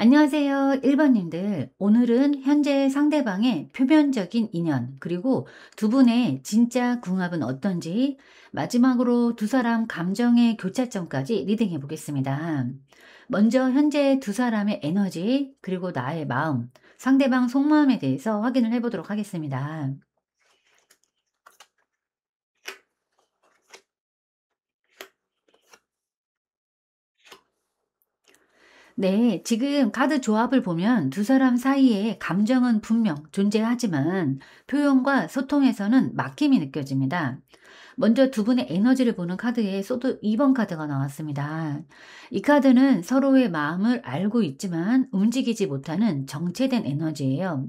안녕하세요. 1번님들. 오늘은 현재 상대방의 표면적인 인연, 그리고 두 분의 진짜 궁합은 어떤지, 마지막으로 두 사람 감정의 교차점까지 리딩해 보겠습니다. 먼저 현재 두 사람의 에너지, 그리고 나의 마음, 상대방 속마음에 대해서 확인을 해 보도록 하겠습니다. 네, 지금 카드 조합을 보면 두 사람 사이에 감정은 분명 존재하지만 표현과 소통에서는 막힘이 느껴집니다. 먼저 두 분의 에너지를 보는 카드에 소드 2번 카드가 나왔습니다. 이 카드는 서로의 마음을 알고 있지만 움직이지 못하는 정체된 에너지예요.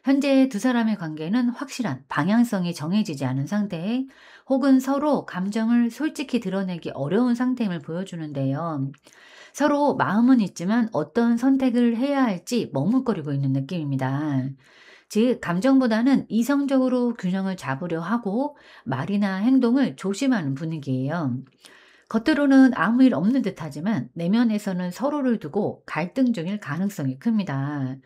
현재 두 사람의 관계는 확실한 방향성이 정해지지 않은 상태, 혹은 서로 감정을 솔직히 드러내기 어려운 상태임을 보여주는데요. 서로 마음은 있지만 어떤 선택을 해야 할지 머뭇거리고 있는 느낌입니다. 즉, 감정보다는 이성적으로 균형을 잡으려 하고 말이나 행동을 조심하는 분위기예요. 겉으로는 아무 일 없는 듯하지만 내면에서는 서로를 두고 갈등 중일 가능성이 큽니다.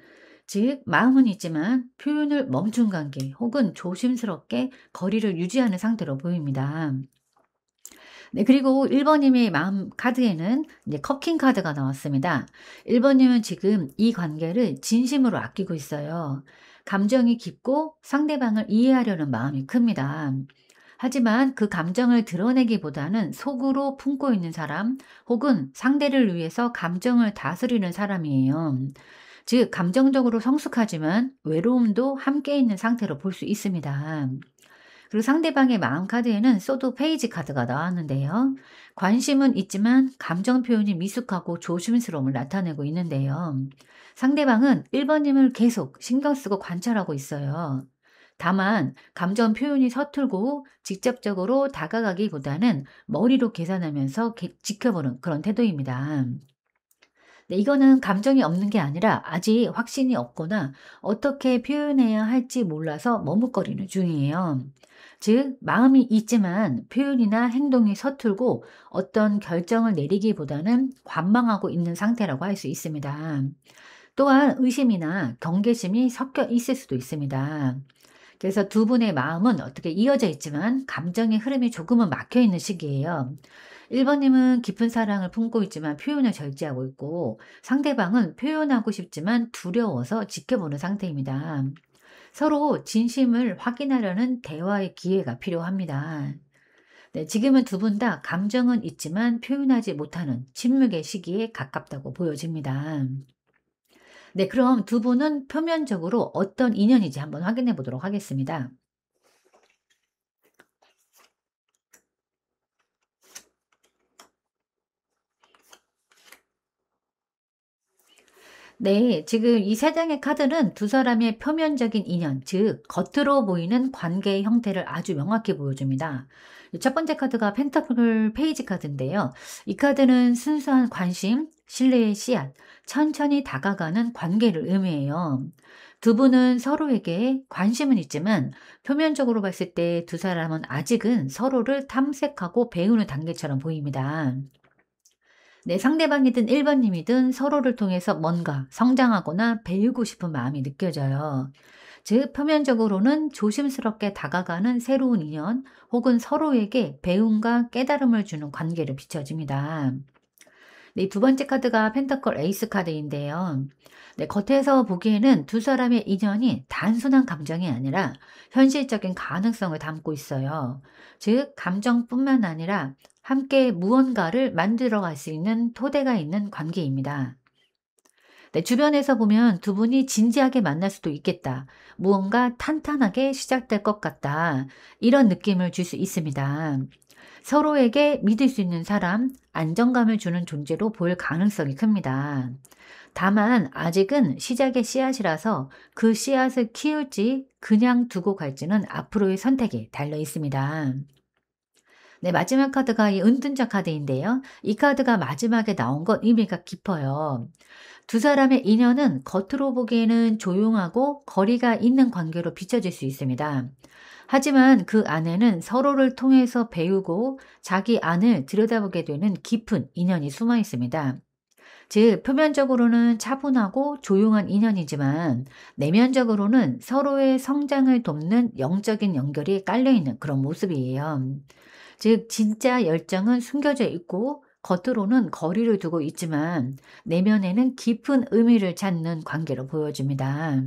즉, 마음은 있지만 표현을 멈춘 관계 혹은 조심스럽게 거리를 유지하는 상태로 보입니다. 네, 그리고 1번 님의 마음 카드에는 이제 커킹 카드가 나왔습니다. 1번 님은 지금 이 관계를 진심으로 아끼고 있어요. 감정이 깊고 상대방을 이해하려는 마음이 큽니다. 하지만 그 감정을 드러내기보다는 속으로 품고 있는 사람, 혹은 상대를 위해서 감정을 다스리는 사람이에요. 즉, 감정적으로 성숙하지만 외로움도 함께 있는 상태로 볼 수 있습니다. 그리고 상대방의 마음 카드에는 소드 페이지 카드가 나왔는데요. 관심은 있지만 감정 표현이 미숙하고 조심스러움을 나타내고 있는데요. 상대방은 1번님을 계속 신경 쓰고 관찰하고 있어요. 다만 감정 표현이 서툴고 직접적으로 다가가기보다는 머리로 계산하면서 지켜보는 그런 태도입니다. 네, 이거는 감정이 없는 게 아니라 아직 확신이 없거나 어떻게 표현해야 할지 몰라서 머뭇거리는 중이에요. 즉, 마음이 있지만 표현이나 행동이 서툴고 어떤 결정을 내리기보다는 관망하고 있는 상태라고 할 수 있습니다. 또한 의심이나 경계심이 섞여 있을 수도 있습니다. 그래서 두 분의 마음은 어떻게 이어져 있지만 감정의 흐름이 조금은 막혀 있는 시기예요. 1번님은 깊은 사랑을 품고 있지만 표현을 절제하고 있고, 상대방은 표현하고 싶지만 두려워서 지켜보는 상태입니다. 서로 진심을 확인하려는 대화의 기회가 필요합니다. 네, 지금은 두 분 다 감정은 있지만 표현하지 못하는 침묵의 시기에 가깝다고 보여집니다. 네, 그럼 두 분은 표면적으로 어떤 인연인지 한번 확인해 보도록 하겠습니다. 네, 지금 이 세 장의 카드는 두 사람의 표면적인 인연, 즉 겉으로 보이는 관계의 형태를 아주 명확히 보여줍니다. 첫 번째 카드가 펜타클 페이지 카드인데요. 이 카드는 순수한 관심, 신뢰의 씨앗, 천천히 다가가는 관계를 의미해요. 두 분은 서로에게 관심은 있지만 표면적으로 봤을 때 두 사람은 아직은 서로를 탐색하고 배우는 단계처럼 보입니다. 네, 상대방이든 1번님이든 서로를 통해서 뭔가 성장하거나 배우고 싶은 마음이 느껴져요. 즉, 표면적으로는 조심스럽게 다가가는 새로운 인연, 혹은 서로에게 배움과 깨달음을 주는 관계로 비춰집니다. 네, 두 번째 카드가 펜타클 에이스 카드인데요. 네, 겉에서 보기에는 두 사람의 인연이 단순한 감정이 아니라 현실적인 가능성을 담고 있어요. 즉, 감정뿐만 아니라 함께 무언가를 만들어 갈 수 있는 토대가 있는 관계입니다. 네, 주변에서 보면 두 분이 진지하게 만날 수도 있겠다. 무언가 탄탄하게 시작될 것 같다. 이런 느낌을 줄 수 있습니다. 서로에게 믿을 수 있는 사람, 안정감을 주는 존재로 보일 가능성이 큽니다. 다만 아직은 시작의 씨앗이라서 그 씨앗을 키울지 그냥 두고 갈지는 앞으로의 선택에 달려 있습니다. 네, 마지막 카드가 이 은둔자 카드인데요. 이 카드가 마지막에 나온 건 의미가 깊어요. 두 사람의 인연은 겉으로 보기에는 조용하고 거리가 있는 관계로 비춰질 수 있습니다. 하지만 그 안에는 서로를 통해서 배우고 자기 안을 들여다보게 되는 깊은 인연이 숨어 있습니다. 즉, 표면적으로는 차분하고 조용한 인연이지만 내면적으로는 서로의 성장을 돕는 영적인 연결이 깔려 있는 그런 모습이에요. 즉, 진짜 열정은 숨겨져 있고 겉으로는 거리를 두고 있지만 내면에는 깊은 의미를 찾는 관계로 보여집니다.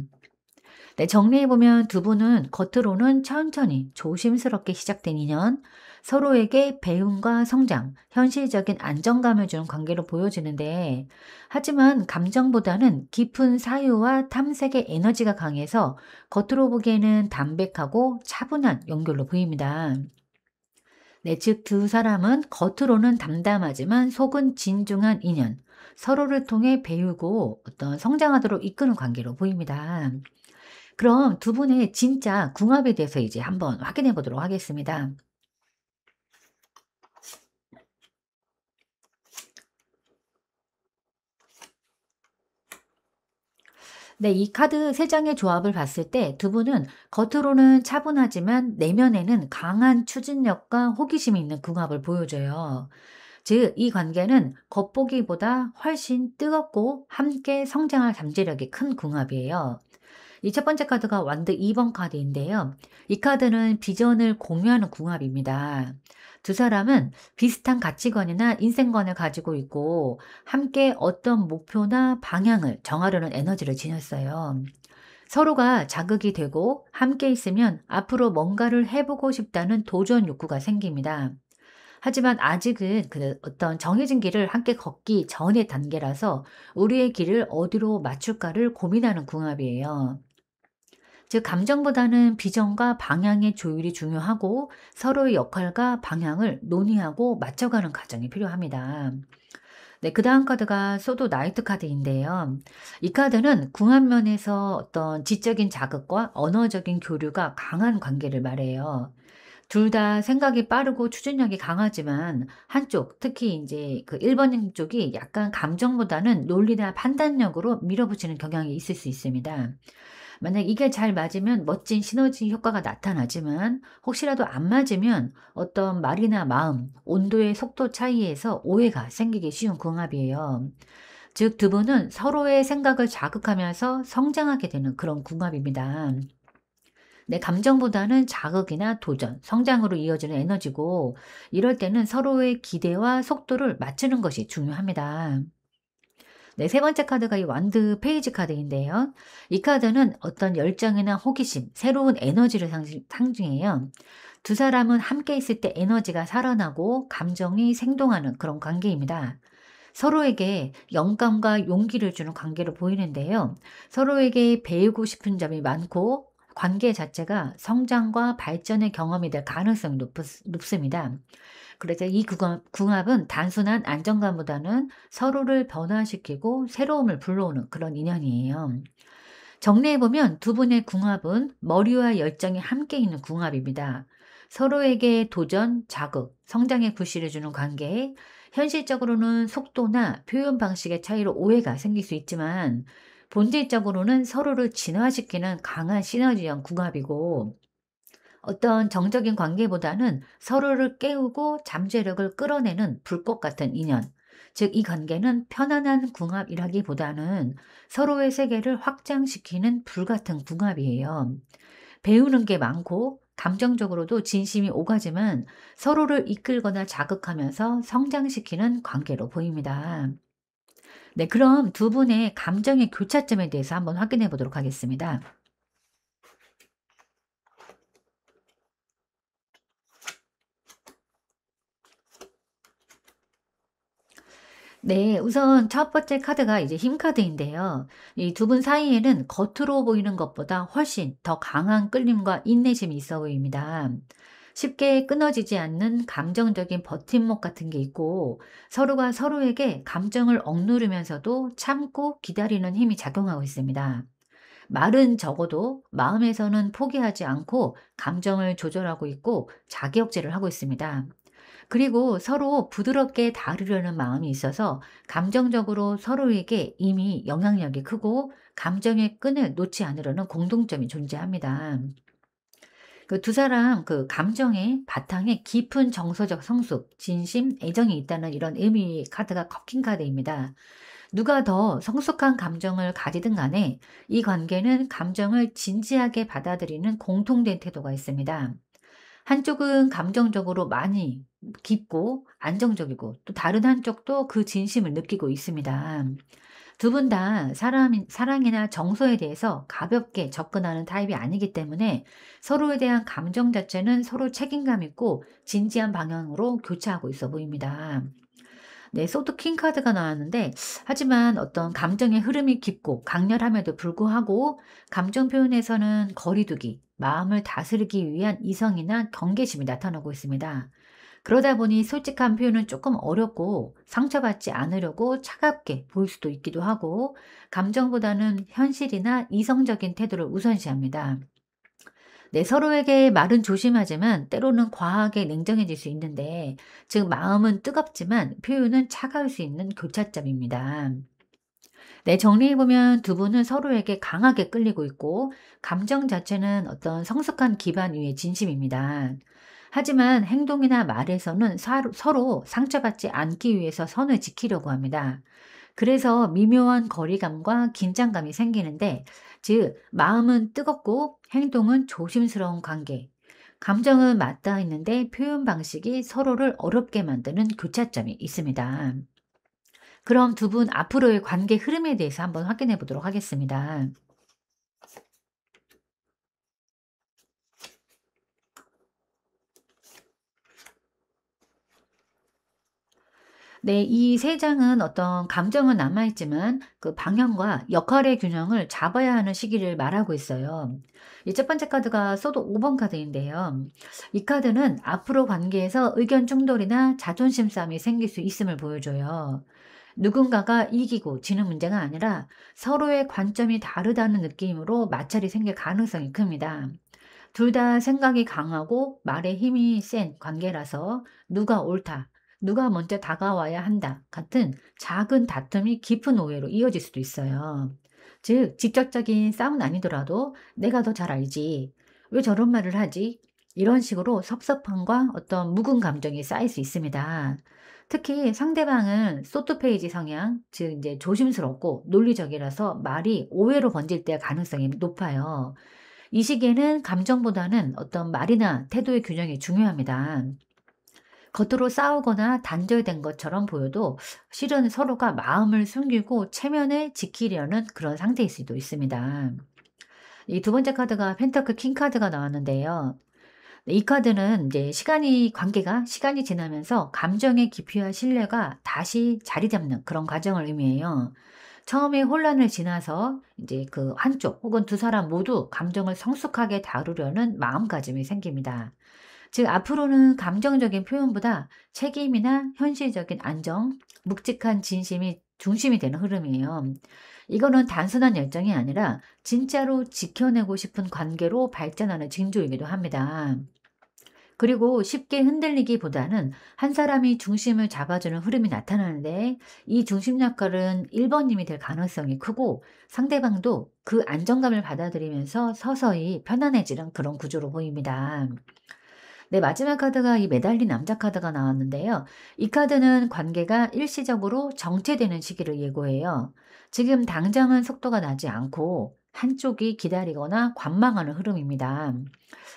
네, 정리해보면 두 분은 겉으로는 천천히 조심스럽게 시작된 인연, 서로에게 배움과 성장, 현실적인 안정감을 주는 관계로 보여지는데, 하지만 감정보다는 깊은 사유와 탐색의 에너지가 강해서 겉으로 보기에는 담백하고 차분한 연결로 보입니다. 네, 즉 두 사람은 겉으로는 담담하지만 속은 진중한 인연, 서로를 통해 배우고 어떤 성장하도록 이끄는 관계로 보입니다. 그럼 두 분의 진짜 궁합에 대해서 이제 한번 확인해 보도록 하겠습니다. 네, 이 카드 세 장의 조합을 봤을 때 두 분은 겉으로는 차분하지만 내면에는 강한 추진력과 호기심이 있는 궁합을 보여줘요. 즉, 이 관계는 겉보기보다 훨씬 뜨겁고 함께 성장할 잠재력이 큰 궁합이에요. 이 첫 번째 카드가 완드 2번 카드인데요. 이 카드는 비전을 공유하는 궁합입니다. 두 사람은 비슷한 가치관이나 인생관을 가지고 있고 함께 어떤 목표나 방향을 정하려는 에너지를 지녔어요. 서로가 자극이 되고 함께 있으면 앞으로 뭔가를 해보고 싶다는 도전 욕구가 생깁니다. 하지만 아직은 그 어떤 정해진 길을 함께 걷기 전의 단계라서 우리의 길을 어디로 맞출까를 고민하는 궁합이에요. 즉, 감정보다는 비전과 방향의 조율이 중요하고 서로의 역할과 방향을 논의하고 맞춰가는 과정이 필요합니다. 네, 그 다음 카드가 소도 나이트 카드인데요. 이 카드는 궁합면에서 어떤 지적인 자극과 언어적인 교류가 강한 관계를 말해요. 둘 다 생각이 빠르고 추진력이 강하지만 한쪽, 특히 이제 그 1번 쪽이 약간 감정보다는 논리나 판단력으로 밀어붙이는 경향이 있을 수 있습니다. 만약 이게 잘 맞으면 멋진 시너지 효과가 나타나지만 혹시라도 안 맞으면 어떤 말이나 마음, 온도의 속도 차이에서 오해가 생기기 쉬운 궁합이에요. 즉, 두 분은 서로의 생각을 자극하면서 성장하게 되는 그런 궁합입니다. 내 감정보다는 자극이나 도전, 성장으로 이어지는 에너지고, 이럴 때는 서로의 기대와 속도를 맞추는 것이 중요합니다. 네, 세 번째 카드가 이 완드 페이지 카드인데요. 이 카드는 어떤 열정이나 호기심, 새로운 에너지를 상징해요. 두 사람은 함께 있을 때 에너지가 살아나고 감정이 생동하는 그런 관계입니다. 서로에게 영감과 용기를 주는 관계로 보이는데요. 서로에게 배우고 싶은 점이 많고 관계 자체가 성장과 발전의 경험이 될 가능성이 높습니다. 그래서 이 궁합은 단순한 안정감보다는 서로를 변화시키고 새로움을 불러오는 그런 인연이에요. 정리해보면 두 분의 궁합은 머리와 열정이 함께 있는 궁합입니다. 서로에게 도전, 자극, 성장의 굴씨를 주는 관계에 현실적으로는 속도나 표현 방식의 차이로 오해가 생길 수 있지만 본질적으로는 서로를 진화시키는 강한 시너지형 궁합이고 어떤 정적인 관계보다는 서로를 깨우고 잠재력을 끌어내는 불꽃 같은 인연. 즉, 이 관계는 편안한 궁합이라기보다는 서로의 세계를 확장시키는 불같은 궁합이에요. 배우는 게 많고 감정적으로도 진심이 오가지만 서로를 이끌거나 자극하면서 성장시키는 관계로 보입니다. 네, 그럼 두 분의 감정의 교차점에 대해서 한번 확인해 보도록 하겠습니다. 네, 우선 첫 번째 카드가 이제 힘 카드인데요. 이 두 분 사이에는 겉으로 보이는 것보다 훨씬 더 강한 끌림과 인내심이 있어 보입니다. 쉽게 끊어지지 않는 감정적인 버팀목 같은 게 있고 서로가 서로에게 감정을 억누르면서도 참고 기다리는 힘이 작용하고 있습니다. 말은 적어도 마음에서는 포기하지 않고 감정을 조절하고 있고 자기 억제를 하고 있습니다. 그리고 서로 부드럽게 다루려는 마음이 있어서 감정적으로 서로에게 이미 영향력이 크고 감정의 끈을 놓지 않으려는 공동점이 존재합니다. 그 두 사람 그 감정의 바탕에 깊은 정서적 성숙, 진심, 애정이 있다는 이런 의미 카드가 꺾인 카드입니다. 누가 더 성숙한 감정을 가지든 간에 이 관계는 감정을 진지하게 받아들이는 공통된 태도가 있습니다. 한쪽은 감정적으로 많이 깊고 안정적이고 또 다른 한쪽도 그 진심을 느끼고 있습니다. 두 분 다 사랑이나 정서에 대해서 가볍게 접근하는 타입이 아니기 때문에 서로에 대한 감정 자체는 서로 책임감 있고 진지한 방향으로 교차하고 있어 보입니다. 네, 소드 킹 카드가 나왔는데 하지만 어떤 감정의 흐름이 깊고 강렬함에도 불구하고 감정 표현에서는 거리두기, 마음을 다스리기 위한 이성이나 경계심이 나타나고 있습니다. 그러다 보니 솔직한 표현은 조금 어렵고 상처받지 않으려고 차갑게 보일 수도 있기도 하고 감정보다는 현실이나 이성적인 태도를 우선시합니다. 네, 서로에게 말은 조심하지만 때로는 과하게 냉정해질 수 있는데, 즉, 마음은 뜨겁지만 표현은 차가울 수 있는 교차점입니다. 네, 정리해보면 두 분은 서로에게 강하게 끌리고 있고, 감정 자체는 어떤 성숙한 기반 위의 진심입니다. 하지만 행동이나 말에서는 서로 상처받지 않기 위해서 선을 지키려고 합니다. 그래서 미묘한 거리감과 긴장감이 생기는데, 즉, 마음은 뜨겁고 행동은 조심스러운 관계. 감정은 맞닿아 있는데 표현 방식이 서로를 어렵게 만드는 교차점이 있습니다. 그럼 두 분 앞으로의 관계 흐름에 대해서 한번 확인해 보도록 하겠습니다. 네, 이 세 장은 어떤 감정은 남아있지만 그 방향과 역할의 균형을 잡아야 하는 시기를 말하고 있어요. 이 첫 번째 카드가 소드 5번 카드인데요. 이 카드는 앞으로 관계에서 의견 충돌이나 자존심 싸움이 생길 수 있음을 보여줘요. 누군가가 이기고 지는 문제가 아니라 서로의 관점이 다르다는 느낌으로 마찰이 생길 가능성이 큽니다. 둘 다 생각이 강하고 말에 힘이 센 관계라서 누가 옳다, 누가 먼저 다가와야 한다 같은 작은 다툼이 깊은 오해로 이어질 수도 있어요. 즉, 직접적인 싸움은 아니더라도 내가 더 잘 알지, 왜 저런 말을 하지? 이런 식으로 섭섭함과 어떤 묵은 감정이 쌓일 수 있습니다. 특히 상대방은 소프트페이지 성향, 즉 이제 조심스럽고 논리적이라서 말이 오해로 번질 때 가능성이 높아요. 이 시기에는 감정보다는 어떤 말이나 태도의 균형이 중요합니다. 겉으로 싸우거나 단절된 것처럼 보여도 실은 서로가 마음을 숨기고 체면을 지키려는 그런 상태일 수도 있습니다. 이 두 번째 카드가 펜터클 킹 카드가 나왔는데요. 이 카드는 이제 관계가 시간이 지나면서 감정의 깊이와 신뢰가 다시 자리 잡는 그런 과정을 의미해요. 처음에 혼란을 지나서 이제 그 한쪽 혹은 두 사람 모두 감정을 성숙하게 다루려는 마음가짐이 생깁니다. 즉, 앞으로는 감정적인 표현보다 책임이나 현실적인 안정, 묵직한 진심이 중심이 되는 흐름이에요. 이거는 단순한 열정이 아니라 진짜로 지켜내고 싶은 관계로 발전하는 징조이기도 합니다. 그리고 쉽게 흔들리기보다는 한 사람이 중심을 잡아주는 흐름이 나타나는데 이 중심 역할은 1번님이 될 가능성이 크고 상대방도 그 안정감을 받아들이면서 서서히 편안해지는 그런 구조로 보입니다. 네, 마지막 카드가 이 매달린 남자 카드가 나왔는데요. 이 카드는 관계가 일시적으로 정체되는 시기를 예고해요. 지금 당장은 속도가 나지 않고 한쪽이 기다리거나 관망하는 흐름입니다.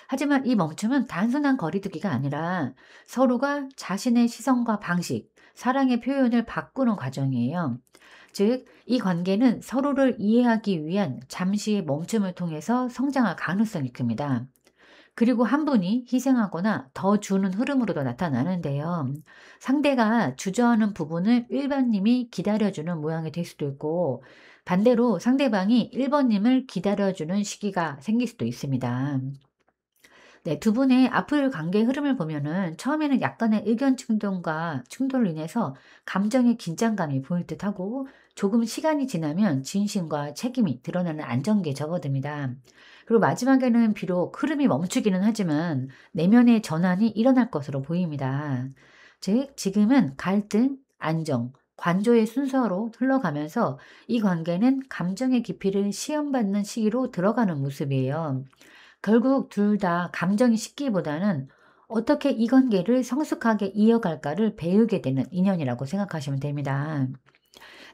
하지만 이 멈춤은 단순한 거리두기가 아니라 서로가 자신의 시선과 방식, 사랑의 표현을 바꾸는 과정이에요. 즉, 이 관계는 서로를 이해하기 위한 잠시의 멈춤을 통해서 성장할 가능성이 큽니다. 그리고 한 분이 희생하거나 더 주는 흐름으로도 나타나는데요. 상대가 주저하는 부분을 1번님이 기다려주는 모양이 될 수도 있고, 반대로 상대방이 1번님을 기다려주는 시기가 생길 수도 있습니다. 네, 두 분의 앞을 관계 흐름을 보면은 처음에는 약간의 의견 충돌과 충돌로 인해서 감정의 긴장감이 보일 듯하고 조금 시간이 지나면 진심과 책임이 드러나는 안정기에 접어듭니다. 그리고 마지막에는 비록 흐름이 멈추기는 하지만 내면의 전환이 일어날 것으로 보입니다. 즉, 지금은 갈등, 안정, 관조의 순서로 흘러가면서 이 관계는 감정의 깊이를 시험받는 시기로 들어가는 모습이에요. 결국 둘 다 감정이 식기보다는 어떻게 이 관계를 성숙하게 이어갈까를 배우게 되는 인연이라고 생각하시면 됩니다.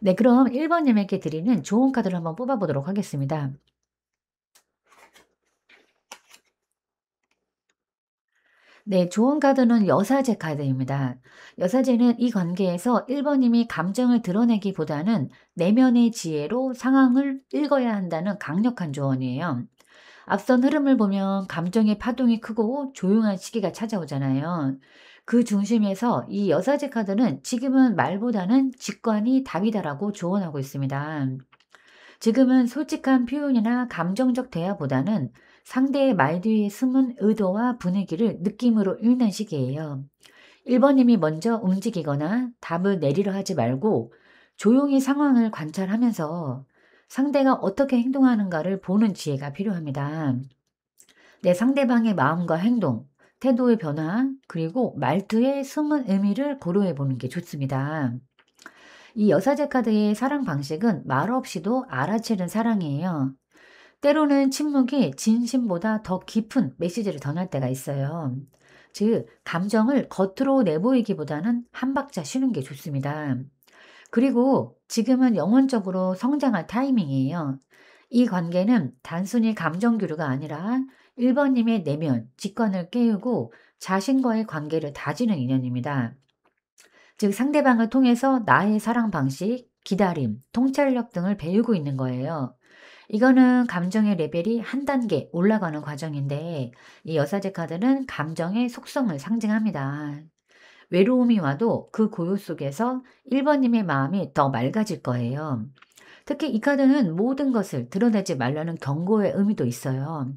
네, 그럼 1번님에게 드리는 좋은 카드를 한번 뽑아보도록 하겠습니다. 네, 좋은 카드는 여사제 카드입니다. 여사제는 이 관계에서 1번님이 감정을 드러내기보다는 내면의 지혜로 상황을 읽어야 한다는 강력한 조언이에요. 앞선 흐름을 보면 감정의 파동이 크고 조용한 시기가 찾아오잖아요. 그 중심에서 이 여사제 카드는 지금은 말보다는 직관이 답이다라고 조언하고 있습니다. 지금은 솔직한 표현이나 감정적 대화보다는 상대의 말 뒤에 숨은 의도와 분위기를 느낌으로 읽는 시기예요. 1번님이 먼저 움직이거나 답을 내리려 하지 말고 조용히 상황을 관찰하면서 상대가 어떻게 행동하는가를 보는 지혜가 필요합니다. 내 상대방의 마음과 행동, 태도의 변화, 그리고 말투의 숨은 의미를 고려해 보는 게 좋습니다. 이 여사제 카드의 사랑 방식은 말 없이도 알아채는 사랑이에요. 때로는 침묵이 진심보다 더 깊은 메시지를 전할 때가 있어요. 즉, 감정을 겉으로 내보이기보다는 한 박자 쉬는 게 좋습니다. 그리고 지금은 영혼적으로 성장할 타이밍이에요. 이 관계는 단순히 감정 교류가 아니라 1번님의 내면, 직관을 깨우고 자신과의 관계를 다지는 인연입니다. 즉, 상대방을 통해서 나의 사랑 방식, 기다림, 통찰력 등을 배우고 있는 거예요. 이거는 감정의 레벨이 한 단계 올라가는 과정인데, 이 여사제 카드는 감정의 속성을 상징합니다. 외로움이 와도 그 고요 속에서 1번님의 마음이 더 맑아질 거예요. 특히 이 카드는 모든 것을 드러내지 말라는 경고의 의미도 있어요.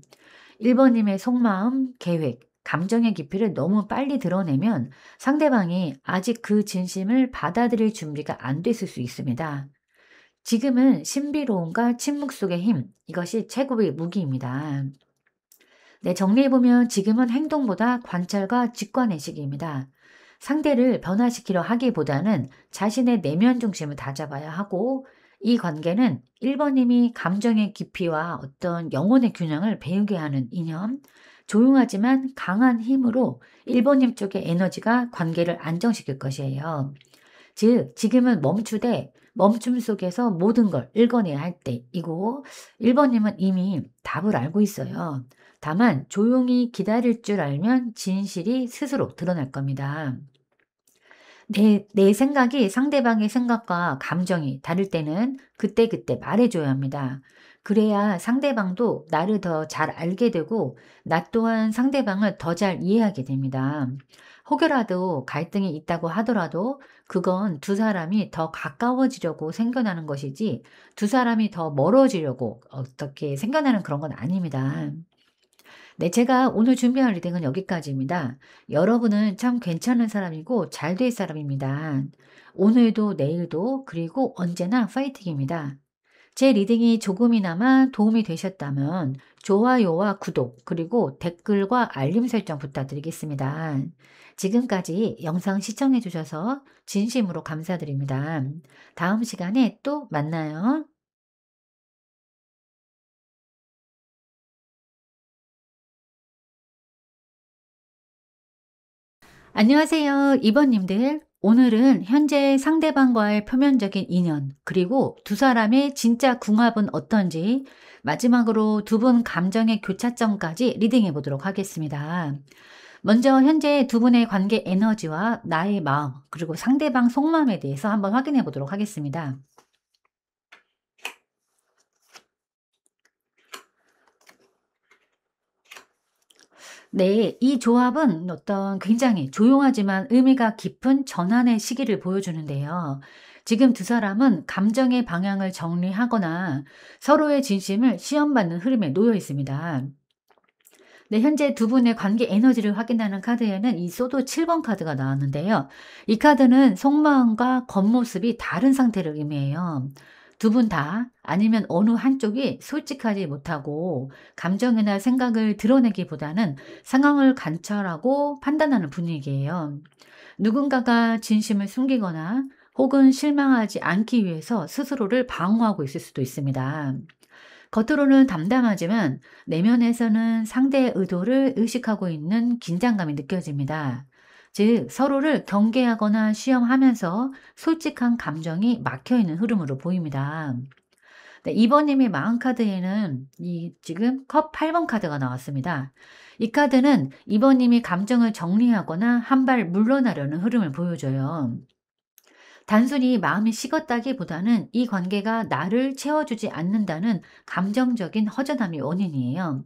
1번님의 속마음, 계획, 감정의 깊이를 너무 빨리 드러내면 상대방이 아직 그 진심을 받아들일 준비가 안 됐을 수 있습니다. 지금은 신비로움과 침묵 속의 힘, 이것이 최고의 무기입니다. 네, 정리해보면 지금은 행동보다 관찰과 직관의 시기입니다. 상대를 변화시키려 하기보다는 자신의 내면 중심을 다잡아야 하고, 이 관계는 1번님이 감정의 깊이와 어떤 영혼의 균형을 배우게 하는 이념, 조용하지만 강한 힘으로 1번님 쪽의 에너지가 관계를 안정시킬 것이에요. 즉, 지금은 멈추되 멈춤 속에서 모든 걸 읽어내야 할 때이고, 1번님은 이미 답을 알고 있어요. 다만 조용히 기다릴 줄 알면 진실이 스스로 드러날 겁니다. 내 생각이 상대방의 생각과 감정이 다를 때는 그때그때 말해줘야 합니다. 그래야 상대방도 나를 더 잘 알게 되고 나 또한 상대방을 더 잘 이해하게 됩니다. 혹여라도 갈등이 있다고 하더라도 그건 두 사람이 더 가까워지려고 생겨나는 것이지 두 사람이 더 멀어지려고 어떻게 생겨나는 그런 건 아닙니다. 네, 제가 오늘 준비한 리딩은 여기까지입니다. 여러분은 참 괜찮은 사람이고 잘 될 사람입니다. 오늘도 내일도 그리고 언제나 파이팅입니다. 제 리딩이 조금이나마 도움이 되셨다면 좋아요와 구독 그리고 댓글과 알림 설정 부탁드리겠습니다. 지금까지 영상 시청해 주셔서 진심으로 감사드립니다. 다음 시간에 또 만나요. 안녕하세요, 이번님들. 오늘은 현재 상대방과의 표면적인 인연, 그리고 두 사람의 진짜 궁합은 어떤지, 마지막으로 두 분 감정의 교차점까지 리딩해 보도록 하겠습니다. 먼저 현재 두 분의 관계 에너지와 나의 마음, 그리고 상대방 속마음에 대해서 한번 확인해 보도록 하겠습니다. 네, 이 조합은 어떤 굉장히 조용하지만 의미가 깊은 전환의 시기를 보여주는데요. 지금 두 사람은 감정의 방향을 정리하거나 서로의 진심을 시험받는 흐름에 놓여 있습니다. 네, 현재 두 분의 관계 에너지를 확인하는 카드에는 이 소도 7번 카드가 나왔는데요. 이 카드는 속마음과 겉모습이 다른 상태를 의미해요. 두 분 다 아니면 어느 한쪽이 솔직하지 못하고 감정이나 생각을 드러내기보다는 상황을 관찰하고 판단하는 분위기예요. 누군가가 진심을 숨기거나 혹은 실망하지 않기 위해서 스스로를 방어하고 있을 수도 있습니다. 겉으로는 담담하지만 내면에서는 상대의 의도를 의식하고 있는 긴장감이 느껴집니다. 즉, 서로를 경계하거나 시험하면서 솔직한 감정이 막혀 있는 흐름으로 보입니다. 네, 2번 님의 마음 카드에는 지금 컵 8번 카드가 나왔습니다. 이 카드는 2번 님이 감정을 정리하거나 한 발 물러나려는 흐름을 보여줘요. 단순히 마음이 식었다기보다는 이 관계가 나를 채워주지 않는다는 감정적인 허전함이 원인이에요.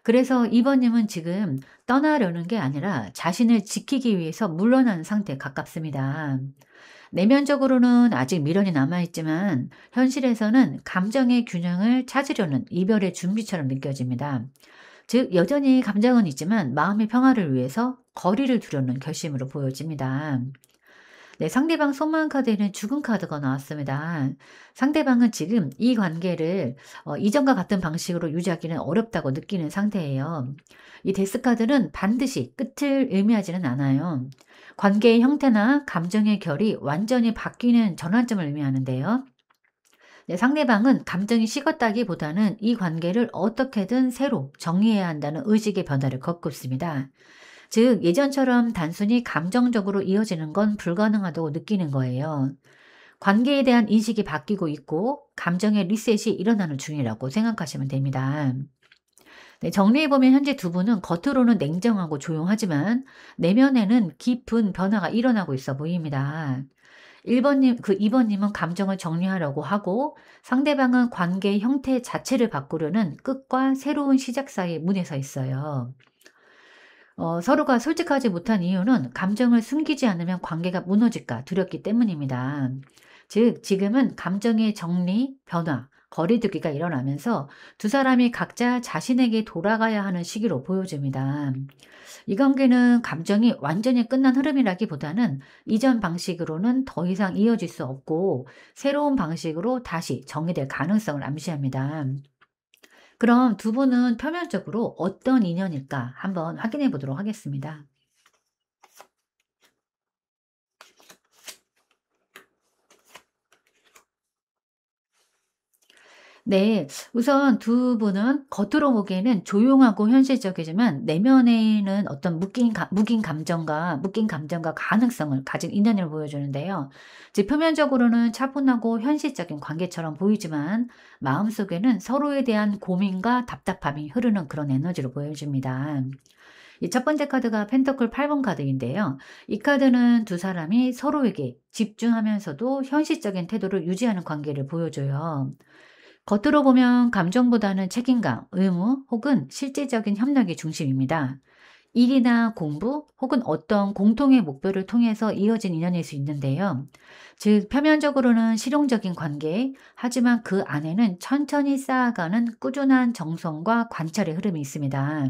그래서 2번 님은 지금 떠나려는 게 아니라 자신을 지키기 위해서 물러나는 상태에 가깝습니다. 내면적으로는 아직 미련이 남아있지만 현실에서는 감정의 균형을 찾으려는 이별의 준비처럼 느껴집니다. 즉, 여전히 감정은 있지만 마음의 평화를 위해서 거리를 두려는 결심으로 보여집니다. 네, 상대방 속마음 카드에는 죽은 카드가 나왔습니다. 상대방은 지금 이 관계를 이전과 같은 방식으로 유지하기는 어렵다고 느끼는 상태예요. 이 데스 카드는 반드시 끝을 의미하지는 않아요. 관계의 형태나 감정의 결이 완전히 바뀌는 전환점을 의미하는데요. 네, 상대방은 감정이 식었다기보다는 이 관계를 어떻게든 새로 정리해야 한다는 의식의 변화를 겪고 있습니다. 즉, 예전처럼 단순히 감정적으로 이어지는 건 불가능하다고 느끼는 거예요. 관계에 대한 인식이 바뀌고 있고 감정의 리셋이 일어나는 중이라고 생각하시면 됩니다. 네, 정리해보면 현재 두 분은 겉으로는 냉정하고 조용하지만 내면에는 깊은 변화가 일어나고 있어 보입니다. 2번님은 감정을 정리하려고 하고 상대방은 관계의 형태 자체를 바꾸려는 끝과 새로운 시작 사이에 문에 서 있어요. 서로가 솔직하지 못한 이유는 감정을 숨기지 않으면 관계가 무너질까 두렵기 때문입니다. 즉, 지금은 감정의 정리, 변화, 거리두기가 일어나면서 두 사람이 각자 자신에게 돌아가야 하는 시기로 보여집니다. 이 관계는 감정이 완전히 끝난 흐름이라기보다는 이전 방식으로는 더 이상 이어질 수 없고 새로운 방식으로 다시 정의될 가능성을 암시합니다. 그럼 두 분은 표면적으로 어떤 인연일까 한번 확인해 보도록 하겠습니다. 네, 우선 두 분은 겉으로 보기에는 조용하고 현실적이지만 내면에는 어떤 묶인 감정과 가능성을 가진 인연을 보여주는데요. 즉, 표면적으로는 차분하고 현실적인 관계처럼 보이지만 마음속에는 서로에 대한 고민과 답답함이 흐르는 그런 에너지로 보여집니다. 이 첫 번째 카드가 펜터클 8번 카드인데요. 이 카드는 두 사람이 서로에게 집중하면서도 현실적인 태도를 유지하는 관계를 보여줘요. 겉으로 보면 감정보다는 책임감, 의무 혹은 실질적인 협력이 중심입니다. 일이나 공부 혹은 어떤 공통의 목표를 통해서 이어진 인연일 수 있는데요. 즉, 표면적으로는 실용적인 관계, 하지만 그 안에는 천천히 쌓아가는 꾸준한 정성과 관찰의 흐름이 있습니다.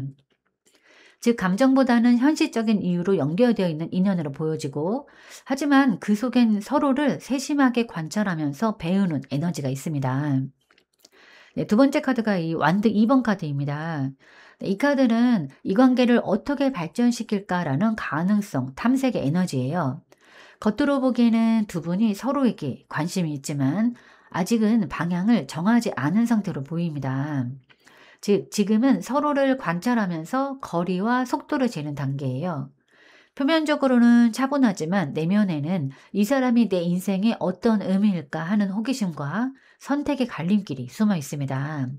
즉, 감정보다는 현실적인 이유로 연결되어 있는 인연으로 보여지고, 하지만 그 속엔 서로를 세심하게 관찰하면서 배우는 에너지가 있습니다. 네, 두 번째 카드가 이 완드 2번 카드입니다. 네, 이 카드는 이 관계를 어떻게 발전시킬까라는 가능성, 탐색의 에너지예요. 겉으로 보기에는 두 분이 서로에게 관심이 있지만 아직은 방향을 정하지 않은 상태로 보입니다. 즉, 지금은 서로를 관찰하면서 거리와 속도를 재는 단계예요. 표면적으로는 차분하지만 내면에는 이 사람이 내 인생에 어떤 의미일까 하는 호기심과 선택의 갈림길이 숨어 있습니다.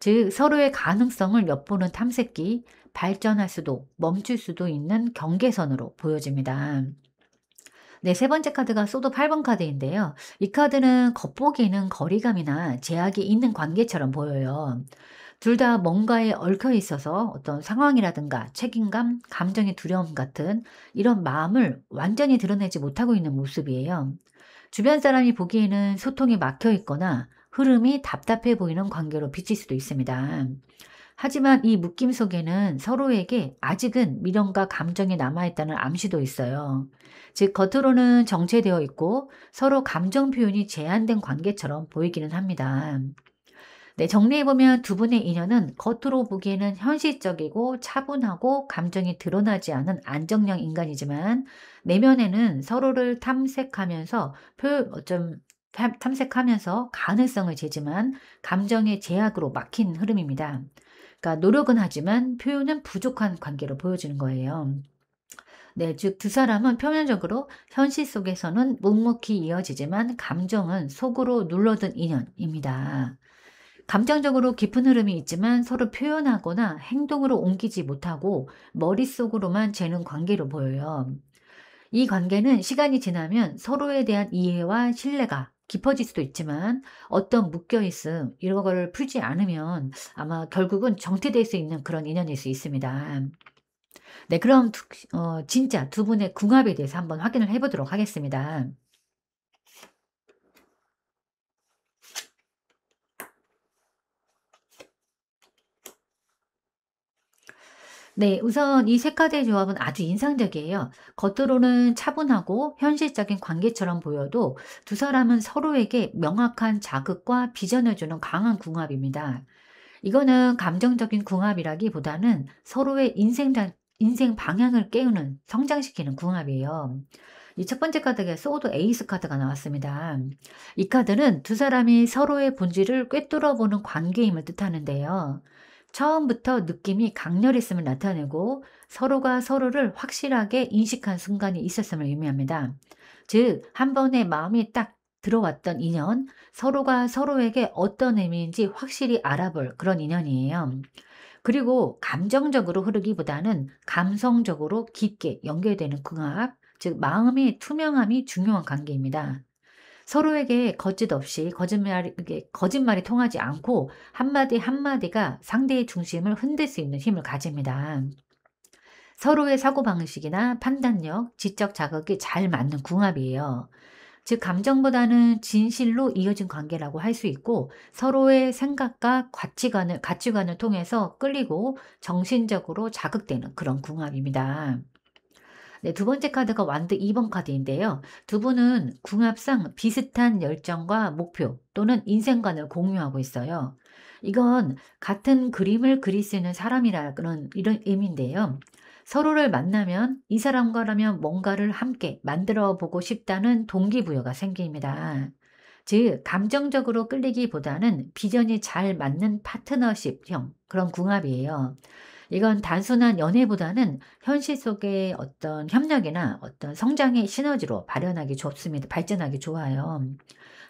즉, 서로의 가능성을 엿보는 탐색기, 발전할 수도 멈출 수도 있는 경계선으로 보여집니다. 네, 세 번째 카드가 소드 8번 카드인데요. 이 카드는 겉보기에는 거리감이나 제약이 있는 관계처럼 보여요. 둘 다 뭔가에 얽혀 있어서 어떤 상황이라든가 책임감, 감정의 두려움 같은 이런 마음을 완전히 드러내지 못하고 있는 모습이에요. 주변 사람이 보기에는 소통이 막혀 있거나 흐름이 답답해 보이는 관계로 비칠 수도 있습니다. 하지만 이 묶임 속에는 서로에게 아직은 미련과 감정이 남아있다는 암시도 있어요. 즉, 겉으로는 정체되어 있고 서로 감정 표현이 제한된 관계처럼 보이기는 합니다. 네, 정리해보면 두 분의 인연은 겉으로 보기에는 현실적이고 차분하고 감정이 드러나지 않은 안정형 인간이지만 내면에는 서로를 탐색하면서 탐색하면서 가능성을 재지만 감정의 제약으로 막힌 흐름입니다. 그러니까 노력은 하지만 표현은 부족한 관계로 보여지는 거예요. 네, 즉 두 사람은 표면적으로 현실 속에서는 묵묵히 이어지지만 감정은 속으로 눌러든 인연입니다. 감정적으로 깊은 흐름이 있지만 서로 표현하거나 행동으로 옮기지 못하고 머릿속으로만 재는 관계로 보여요. 이 관계는 시간이 지나면 서로에 대한 이해와 신뢰가 깊어질 수도 있지만 어떤 묶여있음, 이런 거를 풀지 않으면 아마 결국은 정체될 수 있는 그런 인연일 수 있습니다. 네, 그럼 진짜 두 분의 궁합에 대해서 한번 확인을 해 보도록 하겠습니다. 네, 우선 이 세 카드의 조합은 아주 인상적이에요. 겉으로는 차분하고 현실적인 관계처럼 보여도 두 사람은 서로에게 명확한 자극과 비전을 주는 강한 궁합입니다. 이거는 감정적인 궁합이라기보다는 서로의 인생 방향을 깨우는, 성장시키는 궁합이에요. 이 첫 번째 카드가 소드 에이스 카드가 나왔습니다. 이 카드는 두 사람이 서로의 본질을 꿰뚫어보는 관계임을 뜻하는데요. 처음부터 느낌이 강렬했음을 나타내고 서로가 서로를 확실하게 인식한 순간이 있었음을 의미합니다. 즉, 한 번에 마음이 딱 들어왔던 인연, 서로가 서로에게 어떤 의미인지 확실히 알아볼 그런 인연이에요. 그리고 감정적으로 흐르기보다는 감성적으로 깊게 연결되는 궁합, 즉 마음의 투명함이 중요한 관계입니다. 서로에게 거짓 없이 거짓말이 통하지 않고 한마디 한마디가 상대의 중심을 흔들 수 있는 힘을 가집니다. 서로의 사고방식이나 판단력, 지적 자극이 잘 맞는 궁합이에요. 즉 감정보다는 진실로 이어진 관계라고 할 수 있고 서로의 생각과 가치관을 통해서 끌리고 정신적으로 자극되는 그런 궁합입니다. 네, 두 번째 카드가 완드 2번 카드인데요. 두 분은 궁합상 비슷한 열정과 목표 또는 인생관을 공유하고 있어요. 이건 같은 그림을 그릴 수 있는 사람이라는 이런 의미인데요. 서로를 만나면 이 사람과라면 뭔가를 함께 만들어 보고 싶다는 동기부여가 생깁니다. 즉, 감정적으로 끌리기보다는 비전이 잘 맞는 파트너십형 그런 궁합이에요. 이건 단순한 연애보다는 현실 속의 어떤 협력이나 어떤 성장의 시너지로 발현하기 좋습니다. 발전하기 좋아요.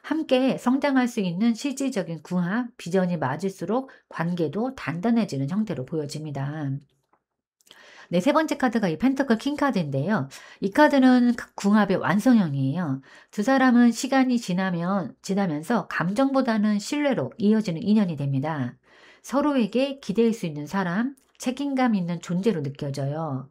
함께 성장할 수 있는 실질적인 궁합, 비전이 맞을수록 관계도 단단해지는 형태로 보여집니다. 네, 세 번째 카드가 이 펜터클 킹 카드인데요. 이 카드는 궁합의 완성형이에요. 두 사람은 시간이 지나면서 감정보다는 신뢰로 이어지는 인연이 됩니다. 서로에게 기댈 수 있는 사람, 책임감 있는 존재로 느껴져요.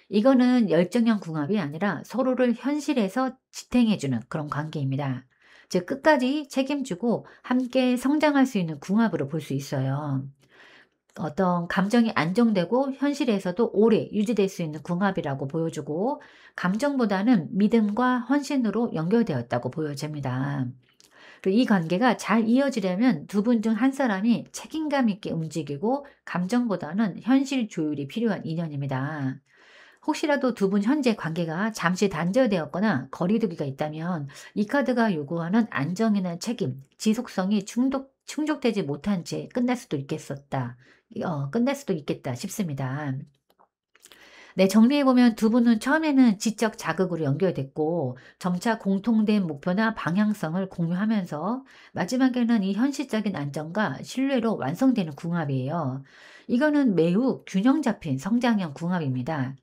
이거는 열정형 궁합이 아니라 서로를 현실에서 지탱해주는 그런 관계입니다. 즉, 끝까지 책임지고 함께 성장할 수 있는 궁합으로 볼 수 있어요. 어떤 감정이 안정되고 현실에서도 오래 유지될 수 있는 궁합이라고 보여주고 감정보다는 믿음과 헌신으로 연결되었다고 보여집니다. 그리고 이 관계가 잘 이어지려면 두 분 중 한 사람이 책임감 있게 움직이고 감정보다는 현실 조율이 필요한 인연입니다. 혹시라도 두 분 현재 관계가 잠시 단절되었거나 거리두기가 있다면 이 카드가 요구하는 안정이나 책임, 지속성이 충족되지 못한 채 끝날 수도 있겠다 싶습니다. 네, 정리해보면 두 분은 처음에는 지적 자극으로 연결됐고 점차 공통된 목표나 방향성을 공유하면서 마지막에는 이 현실적인 안정과 신뢰로 완성되는 궁합이에요. 이거는 매우 균형 잡힌 성장형 궁합입니다.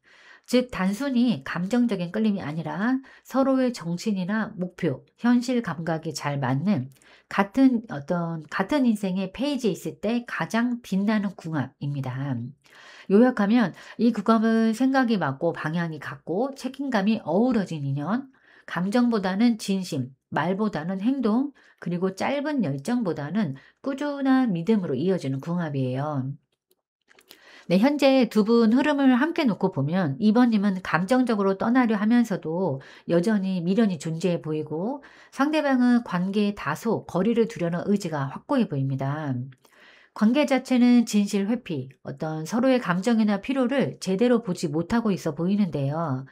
즉, 단순히 감정적인 끌림이 아니라 서로의 정신이나 목표, 현실 감각이 잘 맞는 같은 인생의 페이지에 있을 때 가장 빛나는 궁합입니다. 요약하면 이 궁합은 생각이 맞고 방향이 같고 책임감이 어우러진 인연, 감정보다는 진심, 말보다는 행동, 그리고 짧은 열정보다는 꾸준한 믿음으로 이어지는 궁합이에요. 네, 현재 두 분 흐름을 함께 놓고 보면 2번님은 감정적으로 떠나려 하면서도 여전히 미련이 존재해 보이고 상대방은 관계에 다소 거리를 두려는 의지가 확고해 보입니다. 관계 자체는 진실 회피, 어떤 서로의 감정이나 필요를 제대로 보지 못하고 있어 보이는데요.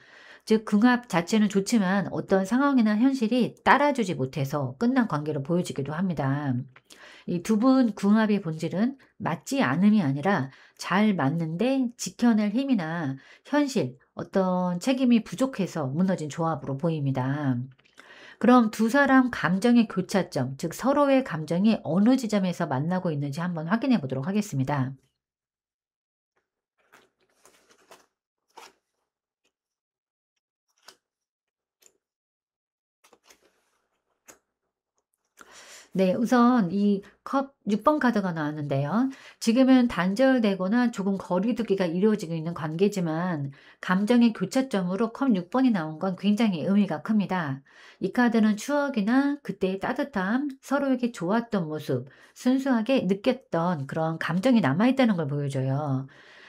즉, 궁합 자체는 좋지만 어떤 상황이나 현실이 따라주지 못해서 끝난 관계로 보여지기도 합니다. 이 두 분 궁합의 본질은 맞지 않음이 아니라 잘 맞는데 지켜낼 힘이나 현실, 어떤 책임이 부족해서 무너진 조합으로 보입니다. 그럼 두 사람 감정의 교차점, 즉 서로의 감정이 어느 지점에서 만나고 있는지 한번 확인해 보도록 하겠습니다. 네, 우선 이 컵 6번 카드가 나왔는데요. 지금은 단절되거나 조금 거리두기가 이루어지고 있는 관계지만 감정의 교차점으로 컵 6 번이 나온 건 굉장히 의미가 큽니다. 이 카드는 추억이나 그때의 따뜻함, 서로에게 좋았던 모습, 순수하게 느꼈던 그런 감정이 남아있다는 걸 보여줘요.